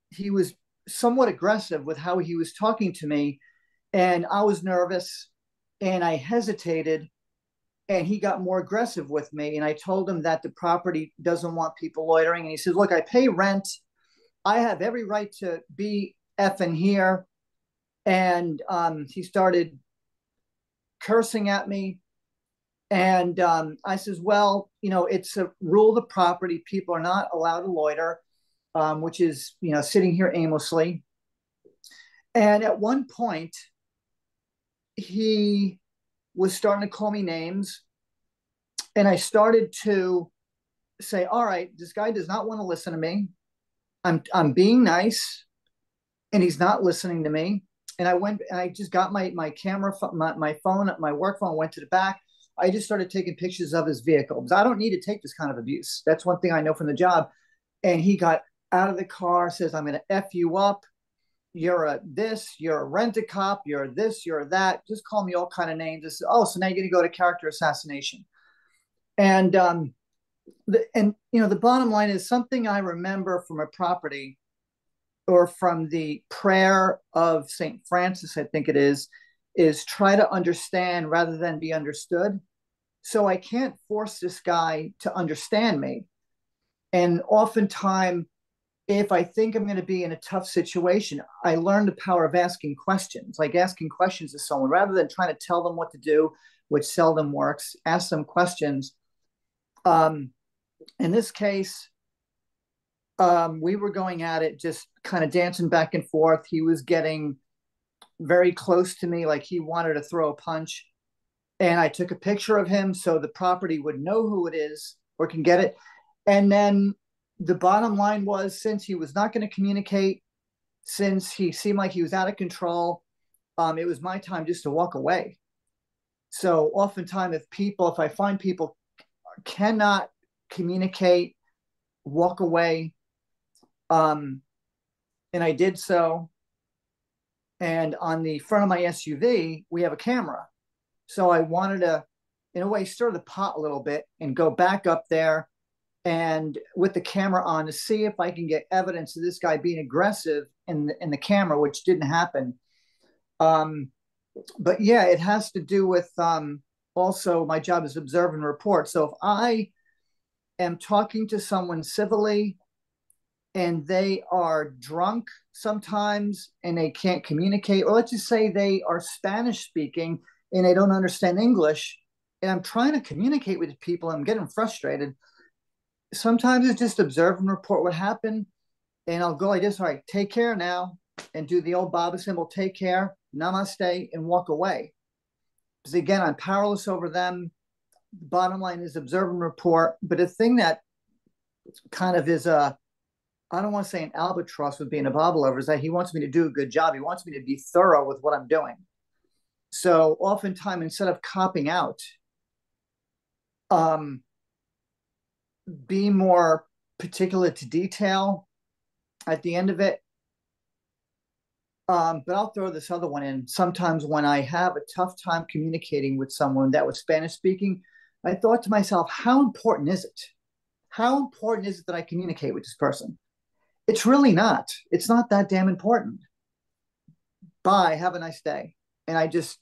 he was somewhat aggressive with how he was talking to me. And I was nervous and I hesitated, and he got more aggressive with me. And I told him that the property doesn't want people loitering. And he said, look, I pay rent. I have every right to be effing here. And he started cursing at me. And I says, well, it's a rule of the property. People are not allowed to loiter, which is, sitting here aimlessly. And at one point, he was starting to call me names. And I started to say, all right, this guy does not want to listen to me. I'm being nice, and he's not listening to me. And I just got my camera, my phone, my work phone, went to the back. I just started taking pictures of his vehicle because I don't need to take this kind of abuse. That's one thing I know from the job. And he got out of the car, says, I'm going to F you up. You're a this, you're a rent-a-cop, you're this, you're that. Just call me all kind of names. This, oh, so now you're going to go to character assassination. And the bottom line is something I remember from a property, or from the prayer of St. Francis, I think it is try to understand rather than be understood. So I can't force this guy to understand me. And oftentimes, if I think I'm going to be in a tough situation, I learn the power of asking questions, like asking questions to someone rather than trying to tell them what to do, which seldom works. Ask them questions. In this case, we were going at it, just kind of dancing back and forth. He was getting very close to me, like he wanted to throw a punch. And I took a picture of him so the property would know who it is or can get it. And then the bottom line was, since he was not going to communicate, since he seemed like he was out of control, it was my time just to walk away. So oftentimes, if I find people cannot communicate, walk away. And I did so. And on the front of my SUV, we have a camera. So I wanted to, in a way, stir the pot a little bit and go back up there and with the camera on to see if I can get evidence of this guy being aggressive in the camera, which didn't happen. But yeah, it has to do with also my job is observe and report. So if I am talking to someone civilly and they are drunk sometimes and they can't communicate, or let's just say they are Spanish speaking and they don't understand English, and I'm trying to communicate with people, I'm getting frustrated. Sometimes it's just observe and report what happened. And I'll go like this, all right, take care now, and do the old Baba symbol, take care, namaste, and walk away. Because again, I'm powerless over them. The bottom line is observe and report. But a thing that kind of is I don't want to say an albatross with being a Baba lover, is that he wants me to do a good job. He wants me to be thorough with what I'm doing. So oftentimes, instead of copping out, be more particular to detail at the end of it. But I'll throw this other one in. Sometimes when I have a tough time communicating with someone that was Spanish speaking, I thought to myself, how important is it? How important is it that I communicate with this person? It's really not. It's not that damn important. Bye, have a nice day. And I just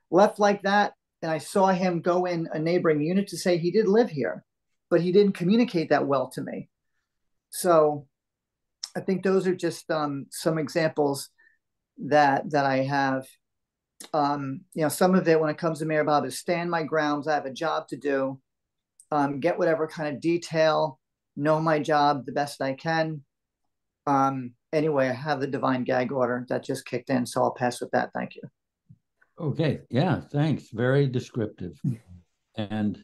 left like that. And I saw him go in a neighboring unit to say he did live here, but he didn't communicate that well to me. So I think those are just some examples that I have. Some of it when it comes to Meherabad is stand my grounds. I have a job to do, get whatever kind of detail, know my job the best I can. Anyway, I have the divine gag order that just kicked in, so I'll pass with that. Thank you. Okay, yeah, thanks. Very descriptive. And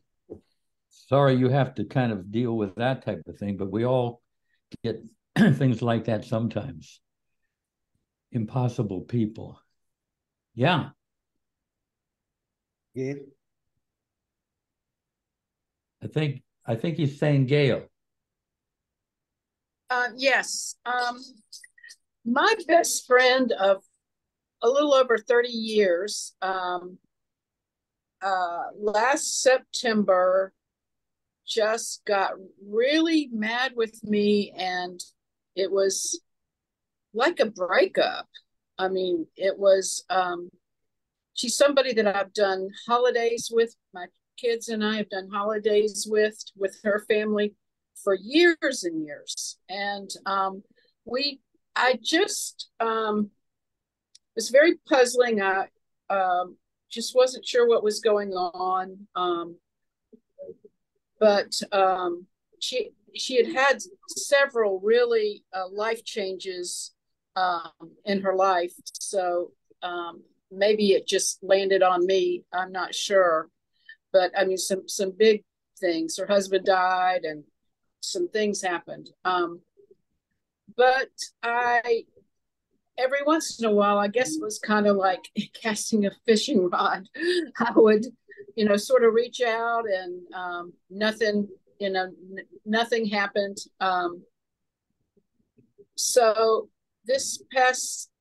sorry you have to kind of deal with that type of thing, but we all get things like that sometimes. Impossible people. Yeah. Gail? I think he's saying Gail. Yes. My best friend of a little over 30 years, last September, just got really mad with me, and it was like a breakup. I mean, it was she's somebody that I've done holidays with. My kids and I have done holidays with her family for years and years. And I just was very puzzling. I just wasn't sure what was going on. But she had several really life changes in her life. So maybe it just landed on me. I'm not sure. But I mean, some big things. Her husband died and some things happened. But every once in a while, I guess it was kind of like casting a fishing rod. I would, sort of reach out and nothing, nothing happened. So this past,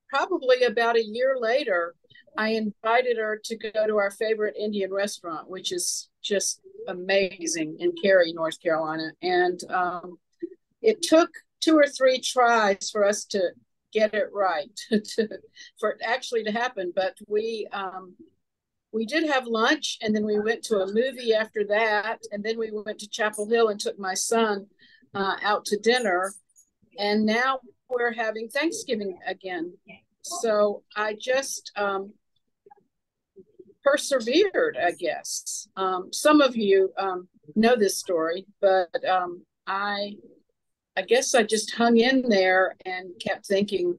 probably about a year later, I invited her to go to our favorite Indian restaurant, which is just amazing in Cary, North Carolina. And it took 2 or 3 tries for us to get it right, for it actually to happen. But we did have lunch, and then we went to a movie after that, and then we went to Chapel Hill and took my son out to dinner. And now we're having Thanksgiving again. So I just persevered, I guess. Some of you know this story, but I guess I just hung in there and kept thinking,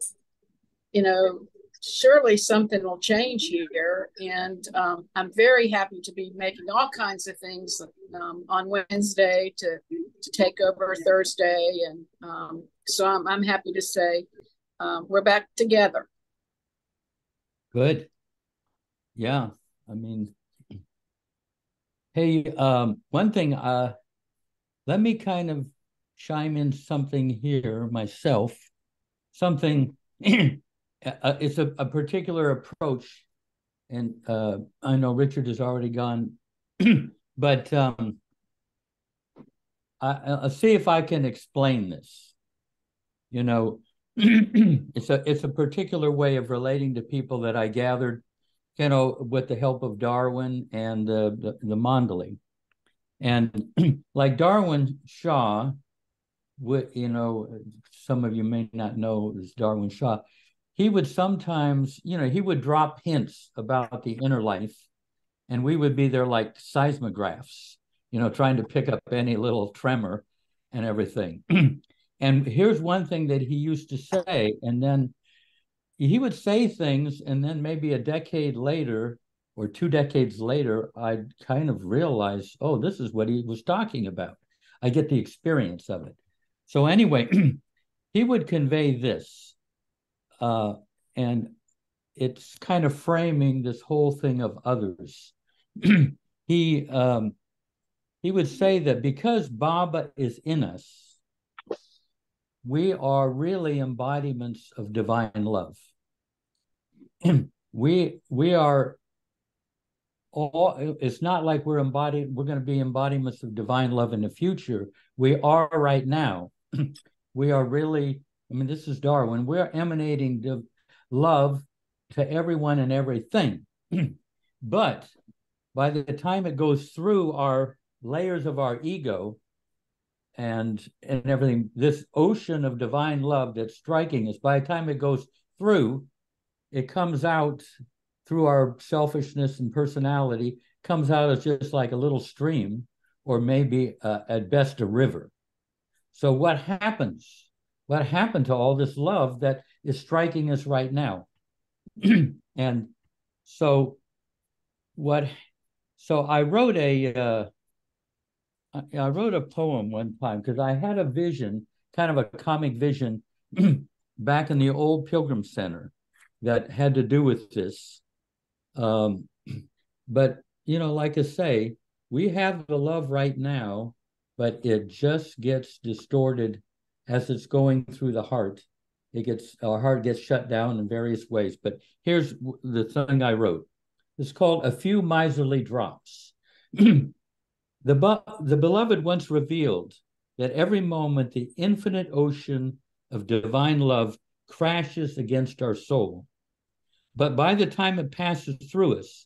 surely something will change here. And I'm very happy to be making all kinds of things on Wednesday to take over Thursday. And so I'm happy to say we're back together. Good. Yeah. I mean, hey, one thing, let me kind of chime in something here myself. Something, it's a particular approach, and I know Richard has already gone, but I'll see if I can explain this. It's a particular way of relating to people that I gathered, with the help of Darwin and the Mondale. And like Darwin Shaw, some of you may not know is Darwin Shaw. He would sometimes, he would drop hints about the inner life, and we would be there like seismographs, trying to pick up any little tremor and everything. And here's one thing that he used to say, and then he would say things, and then maybe a decade later or 2 decades later, I'd kind of realize, oh, this is what he was talking about. I get the experience of it. So anyway, he would convey this, and it's kind of framing this whole thing of others. He would say that because Baba is in us, we are really embodiments of divine love. we are all, it's not like we're going to be embodiments of divine love in the future. We are right now. We are really, this is Darwin, we're emanating the love to everyone and everything. But by the time it goes through our layers of our ego and everything, this ocean of divine love that's striking us, by the time it goes through, it comes out through our selfishness and personality, comes out as just like a little stream, or maybe at best a river. So what happens? What happened to all this love that is striking us right now? And so I wrote a poem one time because I had a vision, kind of a comic vision, back in the old Pilgrim Center that had to do with this. But, like I say, we have the love right now, but it just gets distorted as it's going through the heart. Our heart gets shut down in various ways. But here's the thing I wrote. It's called A Few Miserly Drops. The beloved once revealed that every moment the infinite ocean of divine love crashes against our soul. But by the time it passes through us,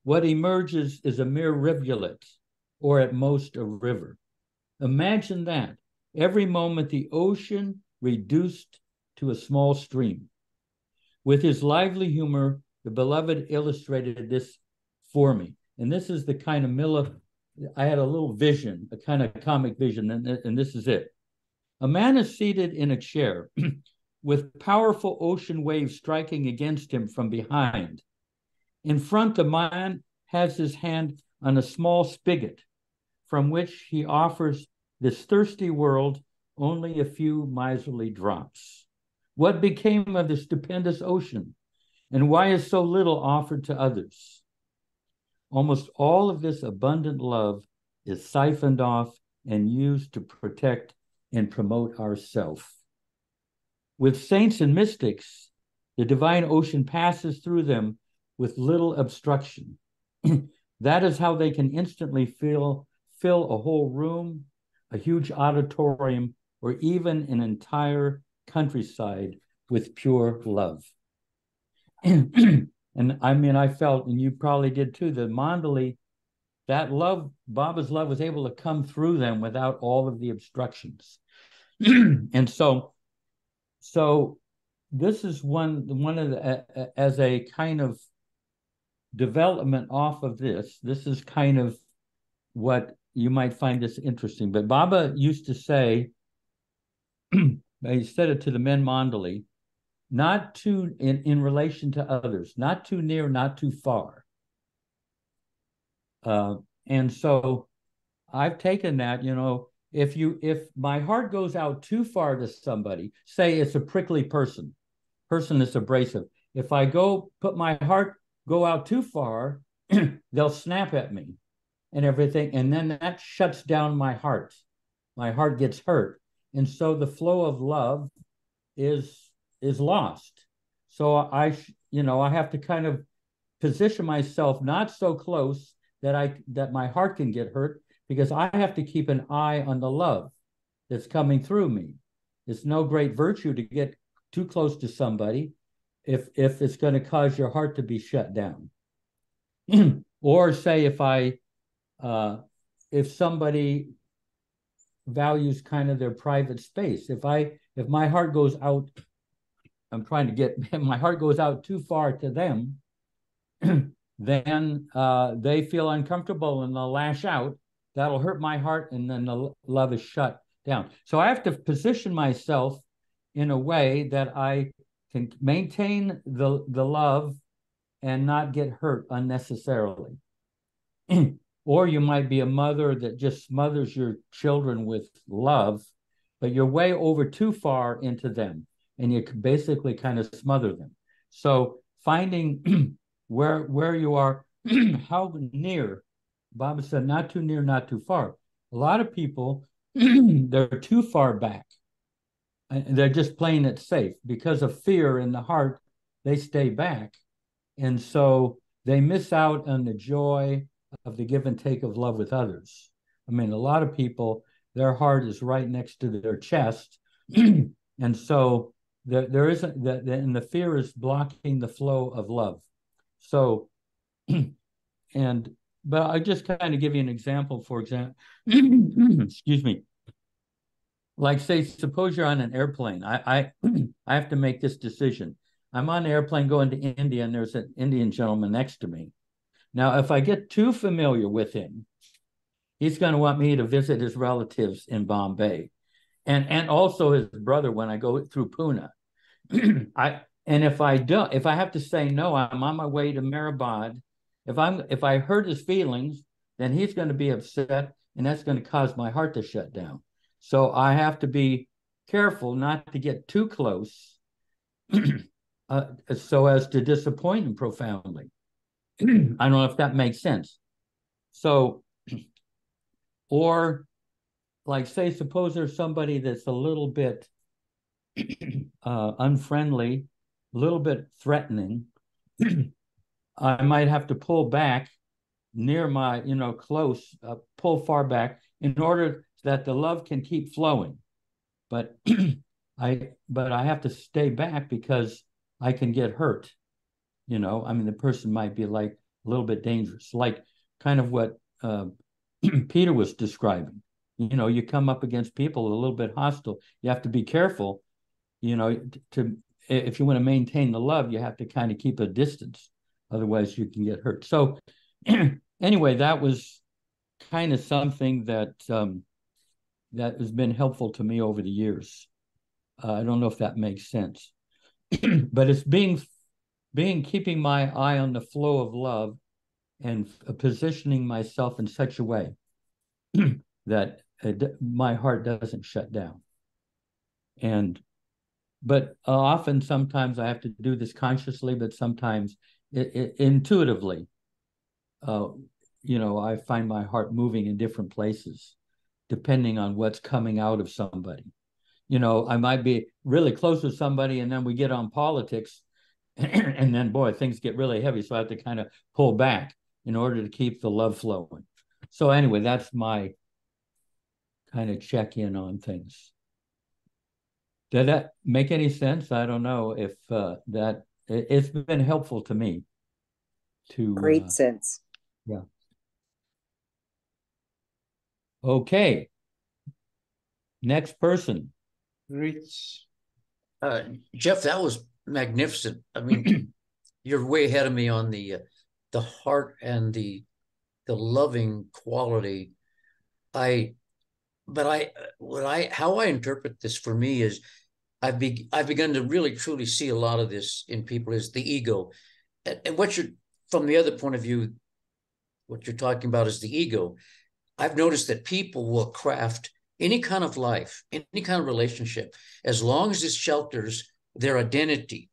what emerges is a mere rivulet, or at most a river. Imagine that. Every moment the ocean reduced to a small stream. With his lively humor, the beloved illustrated this for me. And this is the kind of I had a little vision, a kind of comic vision, and this is it. A man is seated in a chair with powerful ocean waves striking against him from behind. In front, the man has his hand on a small spigot from which he offers this thirsty world only a few miserly drops. What became of the stupendous ocean, and why is so little offered to others? Almost all of this abundant love is siphoned off and used to protect and promote ourself. With saints and mystics, the divine ocean passes through them with little obstruction. That is how they can instantly fill a whole room, a huge auditorium, or even an entire countryside with pure love. And I mean, I felt, and you probably did too, the mandali, that love, Baba's love was able to come through them without all of the obstructions. And so this is one of the, as a kind of development off of this is kind of what you might find this interesting. But Baba used to say, he said it to the men mandali, not too in relation to others, not too near, not too far. And so I've taken that, if my heart goes out too far to somebody, say it's a prickly person that's abrasive. If I put my heart go out too far, they'll snap at me and everything. And then that shuts down my heart. My heart gets hurt. And so the flow of love is lost. So I have to kind of position myself not so close that my heart can get hurt, because I have to keep an eye on the love that's coming through me. It's no great virtue to get too close to somebody if it's going to cause your heart to be shut down. Or say if somebody values kind of their private space, if my heart goes out, my heart goes out too far to them, then they feel uncomfortable and they'll lash out. That'll hurt my heart, and then the love is shut down. So I have to position myself in a way that I can maintain the love and not get hurt unnecessarily. Or you might be a mother that just smothers your children with love, but you're way over too far into them, and you basically kind of smother them. So finding where you are, how near. Baba said, not too near, not too far. A lot of people, they're too far back. And they're just playing it safe. Because of fear in the heart, they stay back. And so they miss out on the joy of the give and take of love with others. I mean, a lot of people, their heart is right next to their chest. And so there isn't that, and the fear is blocking the flow of love. So, but I just kind of give you an example, for example, excuse me. Like, say, suppose you're on an airplane. I have to make this decision. I'm on an airplane going to India, and there's an Indian gentleman next to me. Now, if I get too familiar with him, he's going to want me to visit his relatives in Bombay, and also his brother when I go through Pune. If I have to say no, I'm on my way to Meherabad. If I hurt his feelings, then he's going to be upset, and that's going to cause my heart to shut down. So I have to be careful not to get too close, so as to disappoint him profoundly. I don't know if that makes sense. So, or like, say, suppose there's somebody that's a little bit unfriendly, a little bit threatening. I might have to pull back near my, close, pull far back in order that the love can keep flowing. But I have to stay back because I can get hurt. You know, I mean, the person might be like a little bit dangerous, like kind of what Peter was describing. You know, you come up against people a little bit hostile. You have to be careful, you know, to if you want to maintain the love, you have to kind of keep a distance. Otherwise, you can get hurt. So anyway, that was kind of something that that has been helpful to me over the years. I don't know if that makes sense, but it's keeping my eye on the flow of love and positioning myself in such a way that my heart doesn't shut down. But often, sometimes I have to do this consciously, but sometimes intuitively, you know, I find my heart moving in different places, depending on what's coming out of somebody. You know, I might be really close with somebody, and then we get on politics, and then, boy, things get really heavy. So I have to kind of pull back in order to keep the love flowing. So anyway, that's my kind of check-in on things. Did that make any sense? I don't know if it's been helpful to me. Great sense. Yeah. Okay. Next person. Rich. Jeff, that was magnificent. I mean, you're way ahead of me on the heart and the loving quality. How I interpret this for me is I've begun to really truly see a lot of this in people is the ego, and from the other point of view, what you're talking about is the ego. I've noticed that people will craft any kind of life, any kind of relationship, as long as it shelters their identity,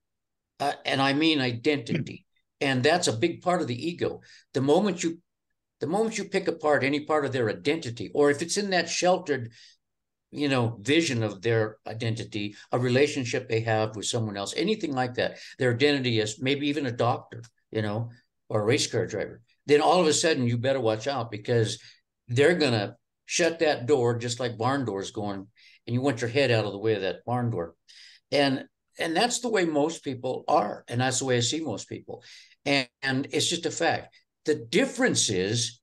and I mean identity, and that's a big part of the ego. The moment you pick apart any part of their identity, or if it's in that sheltered, you know, vision of their identity, a relationship they have with someone else, anything like that, their identity as maybe even a doctor, you know, or a race car driver, then all of a sudden you better watch out, because they're going to shut that door just like barn doors going, and you want your head out of the way of that barn door. And that's the way most people are. And that's the way I see most people. And it's just a fact. The difference is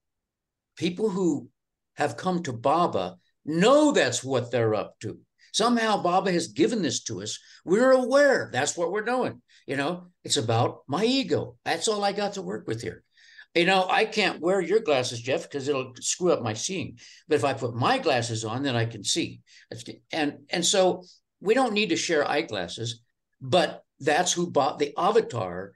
people who have come to Baba know that's what they're up to. Somehow Baba has given this to us. We're aware that's what we're doing. You know, it's about my ego. That's all I got to work with here. You know, I can't wear your glasses, Jeff, because it'll screw up my seeing. But if I put my glasses on, then I can see. And so we don't need to share eyeglasses, but that's who the avatar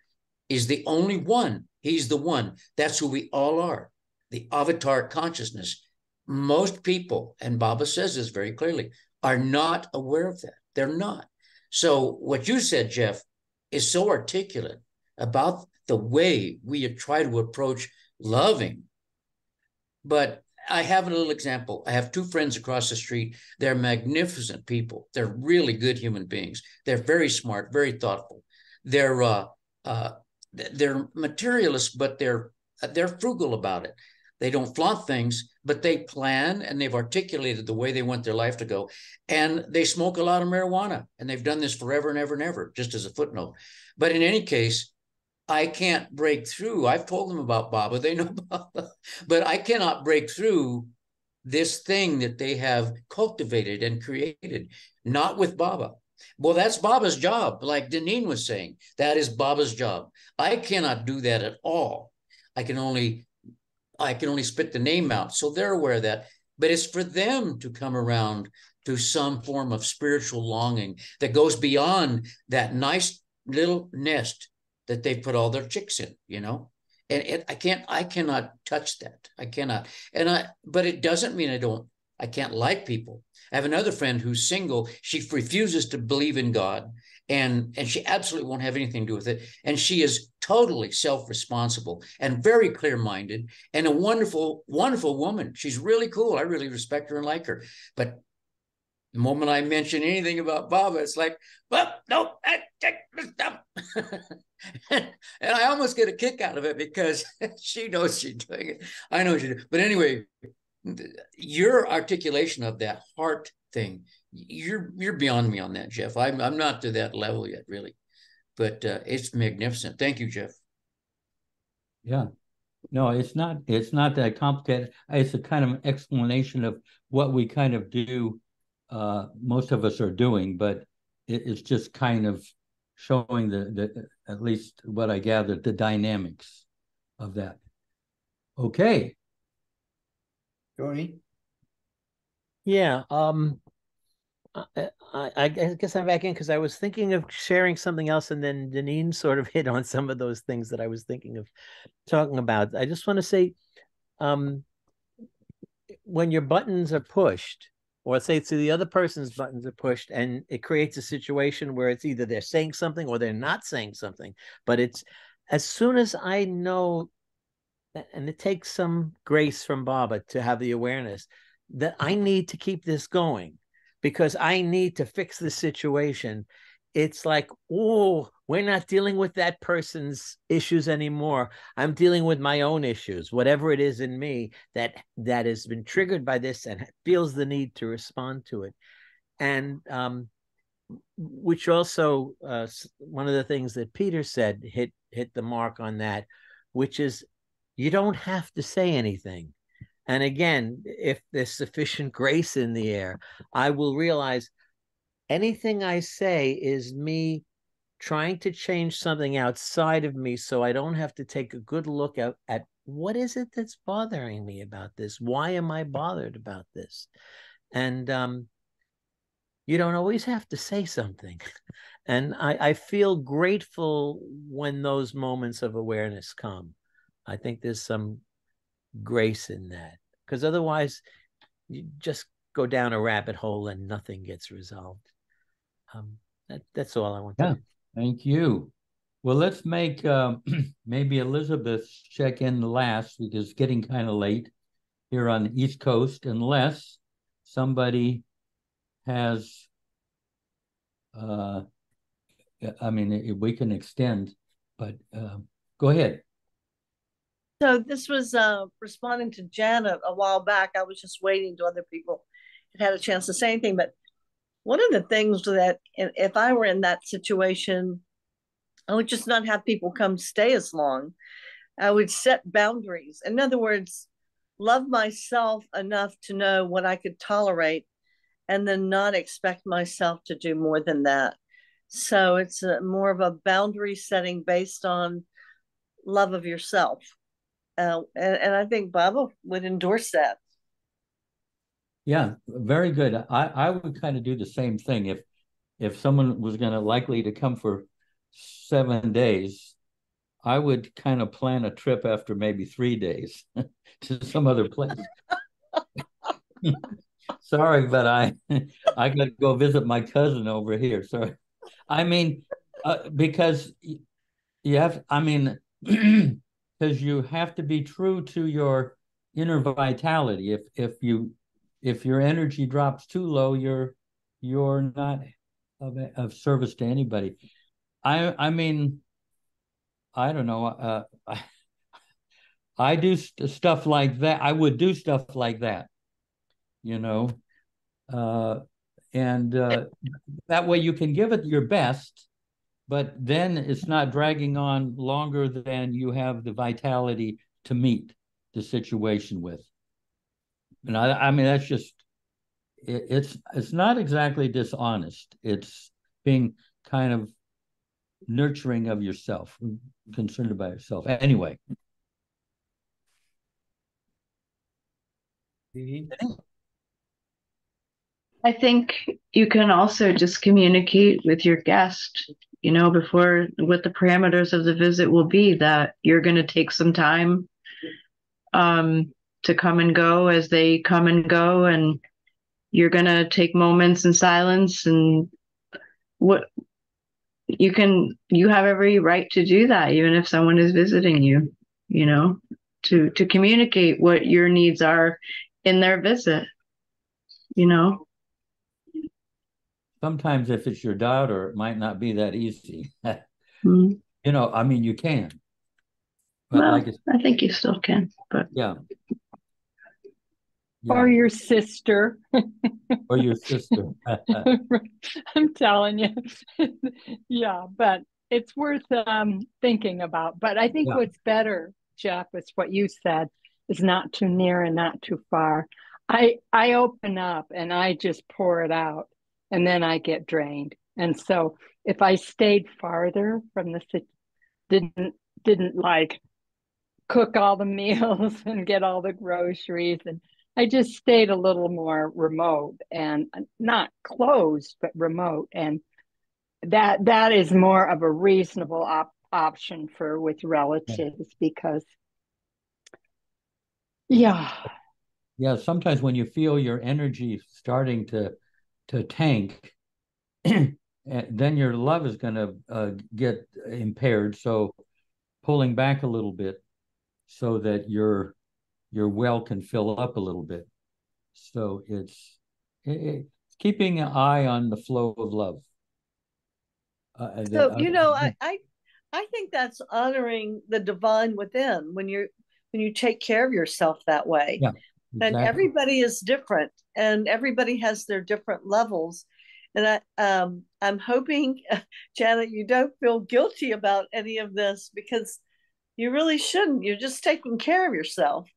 is, the only one. He's the one. That's who we all are, the avatar consciousness. Most people, and Baba says this very clearly, are not aware of that. They're not. So what you said, Jeff, is so articulate about the way we try to approach loving. But I have a little example. I have two friends across the street. They're magnificent people. They're really good human beings. They're very smart, very thoughtful. They're materialists, but they're frugal about it. They don't flaunt things, but they plan, and they've articulated the way they want their life to go. And they smoke a lot of marijuana, and they've done this forever and ever and ever, just as a footnote. But in any case, I can't break through. I've told them about Baba. They know Baba, but I cannot break through this thing that they have cultivated and created, not with Baba. Well, that's Baba's job. Like Deneen was saying, that is Baba's job. I cannot do that at all. I can only spit the name out. So they're aware of that, but it's for them to come around to some form of spiritual longing that goes beyond that nice little nest that they put all their chicks in, you know? And I cannot touch that. I cannot. But it doesn't mean I can't like people. I have another friend who's single. She refuses to believe in God, and she absolutely won't have anything to do with it. And she is totally self-responsible and very clear-minded and a wonderful, wonderful woman. She's really cool. I really respect her and like her. But the moment I mention anything about Baba, it's like, well, no, and I almost get a kick out of it because she knows she's doing it. I know she does. But anyway, your articulation of that heart thing, you're beyond me on that, Jeff. I'm not to that level yet, really. But it's magnificent. Thank you, Jeff. Yeah. No, it's not that complicated. It's a kind of explanation of what we kind of do, most of us are doing, but it's just kind of showing the at least what I gathered, the dynamics of that. Okay. Joey? Yeah. I guess I'm back in because I was thinking of sharing something else, and then Deneen sort of hit on some of those things that I was thinking of talking about. I just want to say, when your buttons are pushed, or say to the other person's buttons are pushed, and it creates a situation where it's either they're saying something or they're not saying something, but it's as soon as I know, and it takes some grace from Baba to have the awareness that I need to keep this going because I need to fix the situation. It's like, oh, we're not dealing with that person's issues anymore. I'm dealing with my own issues, whatever it is in me that has been triggered by this and feels the need to respond to it. And which also, one of the things that Peter said hit the mark on that, which is you don't have to say anything. And again, if there's sufficient grace in the air, I will realize anything I say is me trying to change something outside of me so I don't have to take a good look at what is it that's bothering me about this? Why am I bothered about this? And you don't always have to say something. And I feel grateful when those moments of awareness come. I think there's some grace in that, because otherwise you just go down a rabbit hole and nothing gets resolved. That's all I want to do. Thank you. Well, let's make maybe Elizabeth check in last because it's getting kind of late here on the East Coast, unless somebody has, I mean, we can extend, but go ahead. So this was responding to Janet a while back. I was just waiting till other people had a chance to say anything. But one of the things that if I were in that situation, I would just not have people come stay as long. I would set boundaries. In other words, love myself enough to know what I could tolerate and then not expect myself to do more than that. So it's more of a boundary setting based on love of yourself. And I think Baba would endorse that. Yeah, very good. I would kind of do the same thing if someone was going to likely to come for 7 days. I would kind of plan a trip after maybe 3 days to some other place. Sorry, but I got to go visit my cousin over here. Sorry, I mean, because you have, I mean, because you have to be true to your inner vitality. If your energy drops too low, you're not of service to anybody. I mean, I don't know. I do stuff like that. I would do stuff like that, you know, and that way you can give it your best, but then it's not dragging on longer than you have the vitality to meet the situation with. And I mean, that's just, it's not exactly dishonest. It's being kind of nurturing of yourself, concerned about yourself. Anyway. I think you can also just communicate with your guest, before what the parameters of the visit will be, that you're going to take some time to come and go as they come and go, and you're going to take moments in silence, and you have every right to do that, even if someone is visiting you, to communicate what your needs are in their visit, Sometimes if it's your daughter, it might not be that easy. Mm-hmm. I mean, you can. But well, I think you still can, but yeah. Or your sister. Or your sister. I'm telling you. Yeah, but it's worth thinking about. But I think Yeah. what's better, Jeff, is what you said, is not too near and not too far. I open up and I just pour it out, and then I get drained. And so if I stayed farther from the didn't like cook all the meals and get all the groceries, and I just stayed a little more remote and not closed but remote, and that is more of a reasonable option for with relatives, because yeah. Yeah, sometimes when you feel your energy starting to tank, then your love is going to get impaired. So pulling back a little bit so that your well can fill up a little bit. So it's keeping an eye on the flow of love. So I think that's honoring the divine within when you take care of yourself that way. Yeah, And exactly. everybody is different, and everybody has their different levels. And I'm hoping, Janet, you don't feel guilty about any of this, because you really shouldn't. You're just taking care of yourself.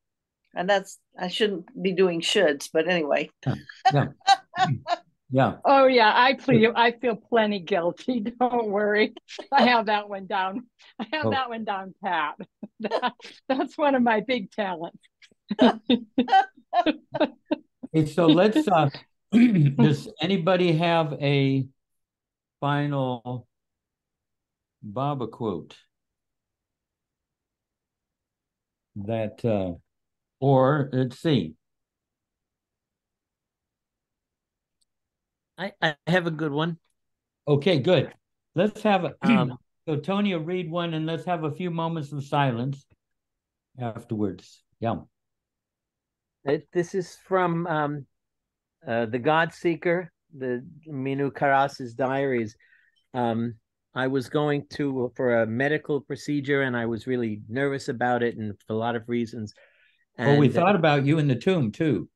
And I shouldn't be doing shoulds, but anyway. Yeah. Yeah. Oh yeah, I feel plenty guilty. Don't worry. I have that one down. I have that one down pat. That's one of my big talents. Hey, so let's does anybody have a final Baba quote that or let's see. I have a good one. Okay, good. Let's have so Tony will read one, and let's have a few moments of silence afterwards. Yeah. This is from the God Seeker, the Minu Karas's diaries. I was going for a medical procedure, and I was really nervous about it, and for a lot of reasons. And we thought about you in the tomb too.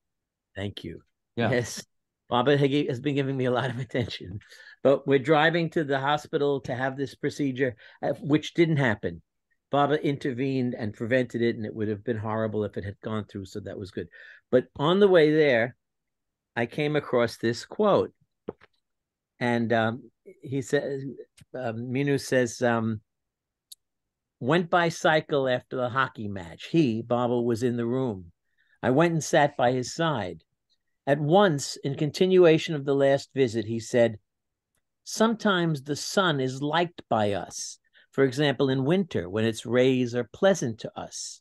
Thank you. Yeah. Yes, Baba has been giving me a lot of attention. But we're driving to the hospital to have this procedure, which didn't happen. Baba intervened and prevented it, and it would have been horrible if it had gone through, so that was good. But on the way there, I came across this quote. And he says, Minu says, went by cycle after the hockey match. Baba, was in the room. I went and sat by his side. At once, in continuation of the last visit, he said, sometimes the sun is liked by us. For example, in winter, when its rays are pleasant to us,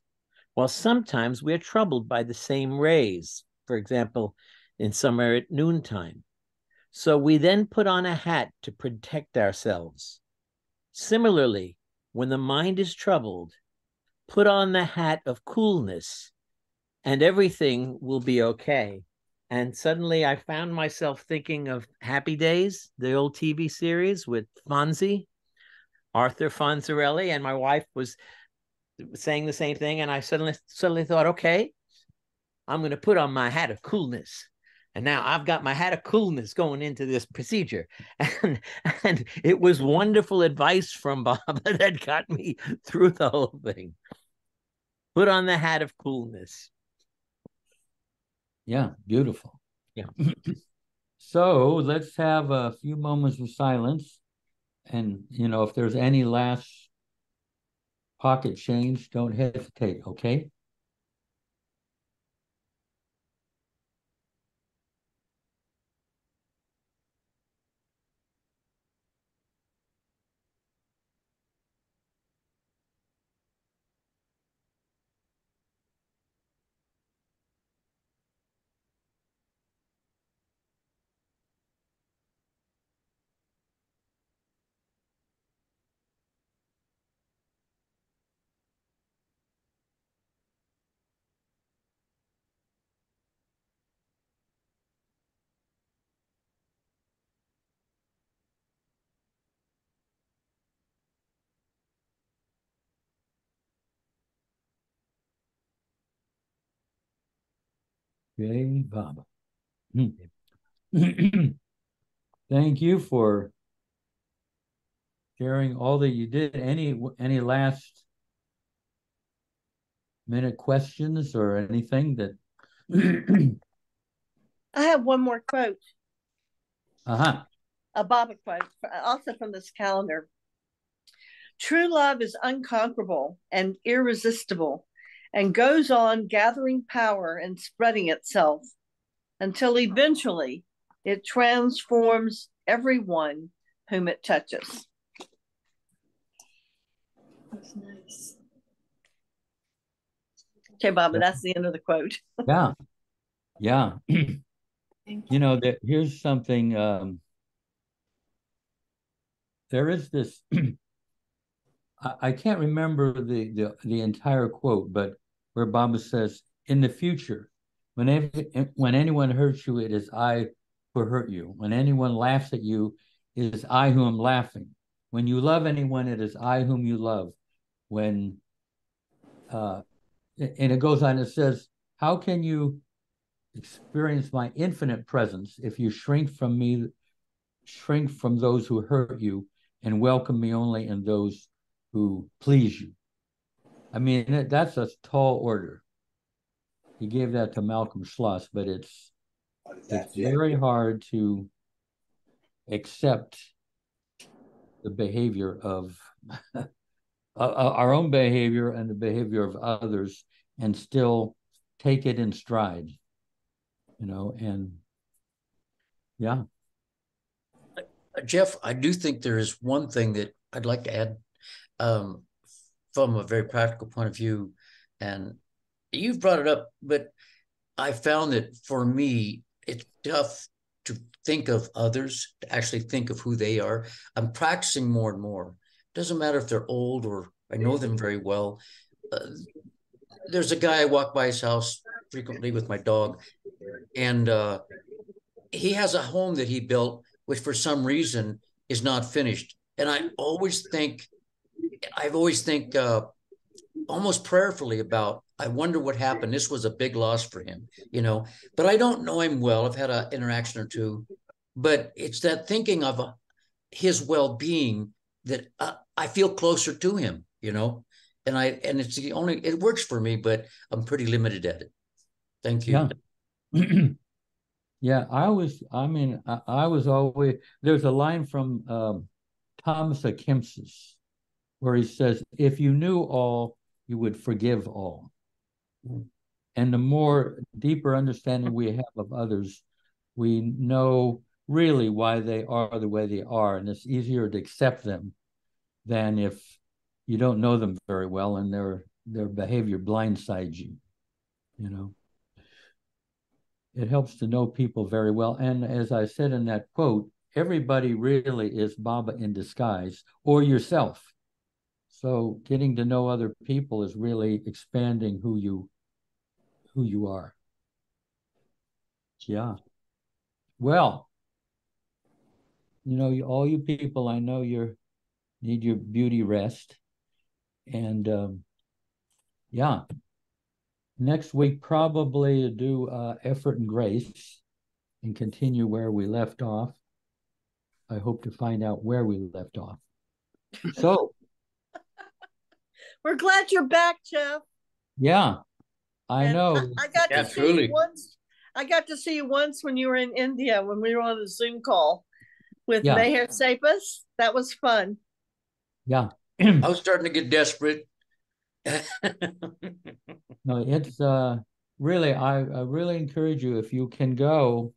while sometimes we are troubled by the same rays. For example, in summer at noontime. So we then put on a hat to protect ourselves. Similarly, when the mind is troubled, put on the hat of coolness, and everything will be okay. And suddenly I found myself thinking of Happy Days, the old TV series with Fonzie, Arthur Fonzarelli, and my wife was saying the same thing. And I suddenly thought, okay, I'm going to put on my hat of coolness. And now I've got my hat of coolness going into this procedure. And it was wonderful advice from Baba that got me through the whole thing. Put on the hat of coolness. Yeah, beautiful. Yeah. So let's have a few moments of silence. And, if there's any last pocket change, don't hesitate, okay? Okay, Bob. Thank you for sharing all that you did. Any last minute questions or anything that? I have one more quote. Uh-huh. A Baba quote, also from this calendar. True love is unconquerable and irresistible, and goes on gathering power and spreading itself until eventually it transforms everyone whom it touches. That's nice. Okay, Baba, that's the end of the quote. Yeah. Yeah. You know, here's something, there is this, I can't remember the entire quote, but where Baba says, in the future, when anyone hurts you, it is I who hurt you. When anyone laughs at you, it is I who am laughing. When you love anyone, it is I whom you love. And it goes on, it says, how can you experience my infinite presence if you shrink from me, shrink from those who hurt you, and welcome me only in those who please you? I mean, that's a tall order. He gave that to Malcolm Schloss, but it's very hard to accept the behavior of our own behavior and the behavior of others, and still take it in stride, you know. And yeah. Jeff, I do think there is one thing that I'd like to add, from a very practical point of view, and you've brought it up, but I found that for me, it's tough to think of others, to actually think of who they are. I'm practicing more and more. It doesn't matter if they're old or I know them very well. There's a guy I walk by his house frequently with my dog, and he has a home that he built, which for some reason is not finished. And I've always think almost prayerfully about, I wonder what happened. This was a big loss for him, you know, but I don't know him well. I've had an interaction or two, but it's that thinking of his well-being that I feel closer to him, you know, and it's it works for me, but I'm pretty limited at it. Thank you. Yeah. Yeah, I was always, there's a line from Thomas A. Kempis where he says, if you knew all, you would forgive all. And the more deeper understanding we have of others, we know really why they are the way they are. And it's easier to accept them than if you don't know them very well and their behavior blindsides you, you know. It helps to know people very well. And as I said in that quote, everybody really is Baba in disguise, or yourself. So getting to know other people is really expanding who you are. Yeah. Well, you know, all you people, I know need your beauty rest. And yeah, next week probably do effort and grace and continue where we left off. I hope to find out where we left off. So we're glad you're back, Jeff. Yeah, I know. I got to see you once. I got to see you once when you were in India when we were on a Zoom call with Meher Sepas. That was fun. Yeah. I was starting to get desperate. No, it's really, I really encourage you, if you can go,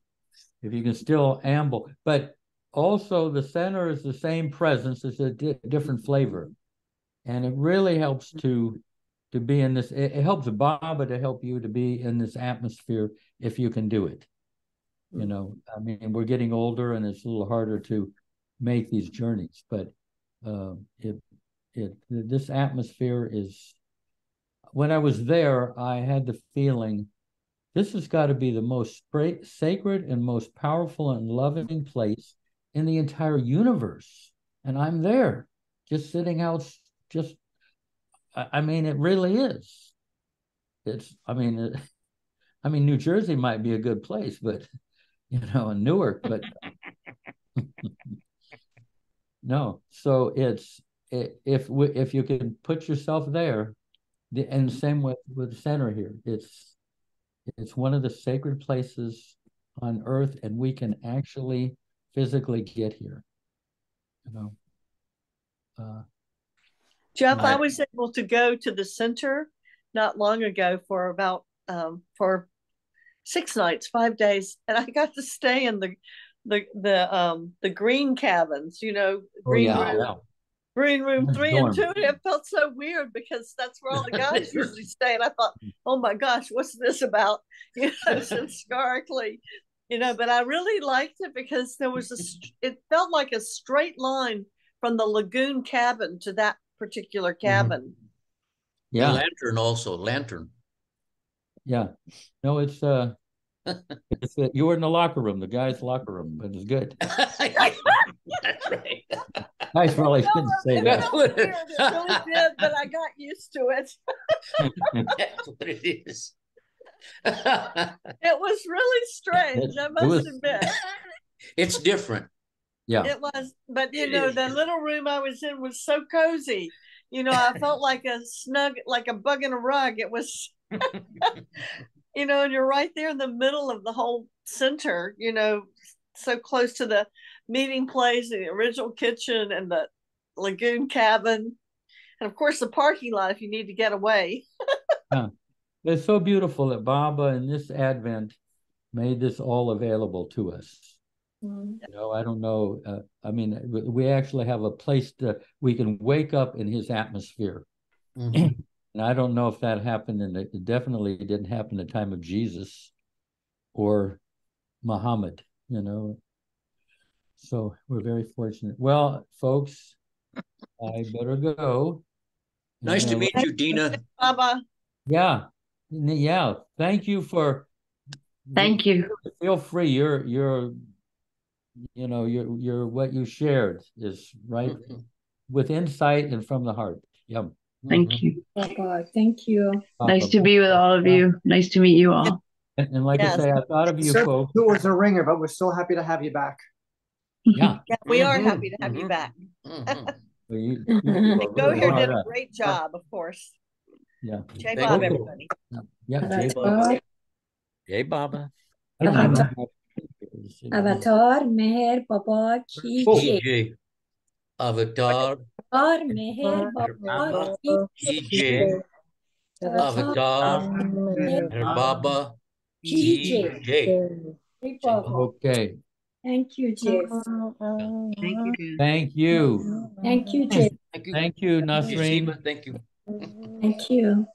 if you can still amble, but also the center is the same presence, it's a different flavor. And it really helps to be in this, it helps Baba to help you to be in this atmosphere if you can do it. You know, I mean, we're getting older and it's a little harder to make these journeys, but this atmosphere is, when I was there, I had the feeling this has got to be the most sacred and most powerful and loving place in the entire universe. And I'm there, just sitting out, I mean, it really is. I mean, New Jersey might be a good place, but, you know, in Newark, but No. So if you can put yourself there, and same with the center here, it's one of the sacred places on earth, and we can actually physically get here. You know. Jeff, I was able to go to the center not long ago for about for 6 nights, 5 days, and I got to stay in the green cabins, you know, green room. Green room 3 and 2, and it felt so weird because that's where all the guys usually stay. And I thought, oh my gosh, what's this about? You know, historically, you know, but I really liked it because it felt like a straight line from the lagoon cabin to that particular cabin. Yeah. Lantern also, lantern. Yeah. No, it's you were in the locker room, the guys' locker room, but it's good. That's right. I probably shouldn't say that. It really did, but I got used to it. That's what it is. It was really strange, I must admit. It's different. Yeah. It was, but you know, the little room I was in was so cozy. You know, I felt like like a bug in a rug. It was, you know, and you're right there in the middle of the whole center, you know, so close to the meeting place, the original kitchen, and the lagoon cabin. And of course, the parking lot if you need to get away. Yeah. It's so beautiful that Baba in this Advent made this all available to us. You know, I don't know. I mean, we actually have a place we can wake up in his atmosphere. And I don't know if that happened, and it definitely didn't happen in the time of Jesus or Muhammad, you know. So we're very fortunate. Well, folks, I better go. Nice to meet you, Dina. Baba. Yeah. Yeah. Thank you for. Thank you. Feel free. You're what you shared is right with insight and from the heart. Yum. Thank you. Bye-bye. Thank you. Nice to be with all of you. Nice to meet you all. And like I say, I thought of you folks. It was a ringer, but we're so happy to have you back. Yeah. Yeah, we are happy to have you back. You Go here did a great job, of course. Yeah. Jai Baba, everybody. Yeah, Jai Baba. Jai Baba. Avatar Meher Baba ki jai. Avatar Meher Baba ki jai. Avatar Meher Baba ki jai. Okay. Thank you, Jeff. Thank you. Thank you, Jeff. Thank you, Nasreen. Thank you. Thank you.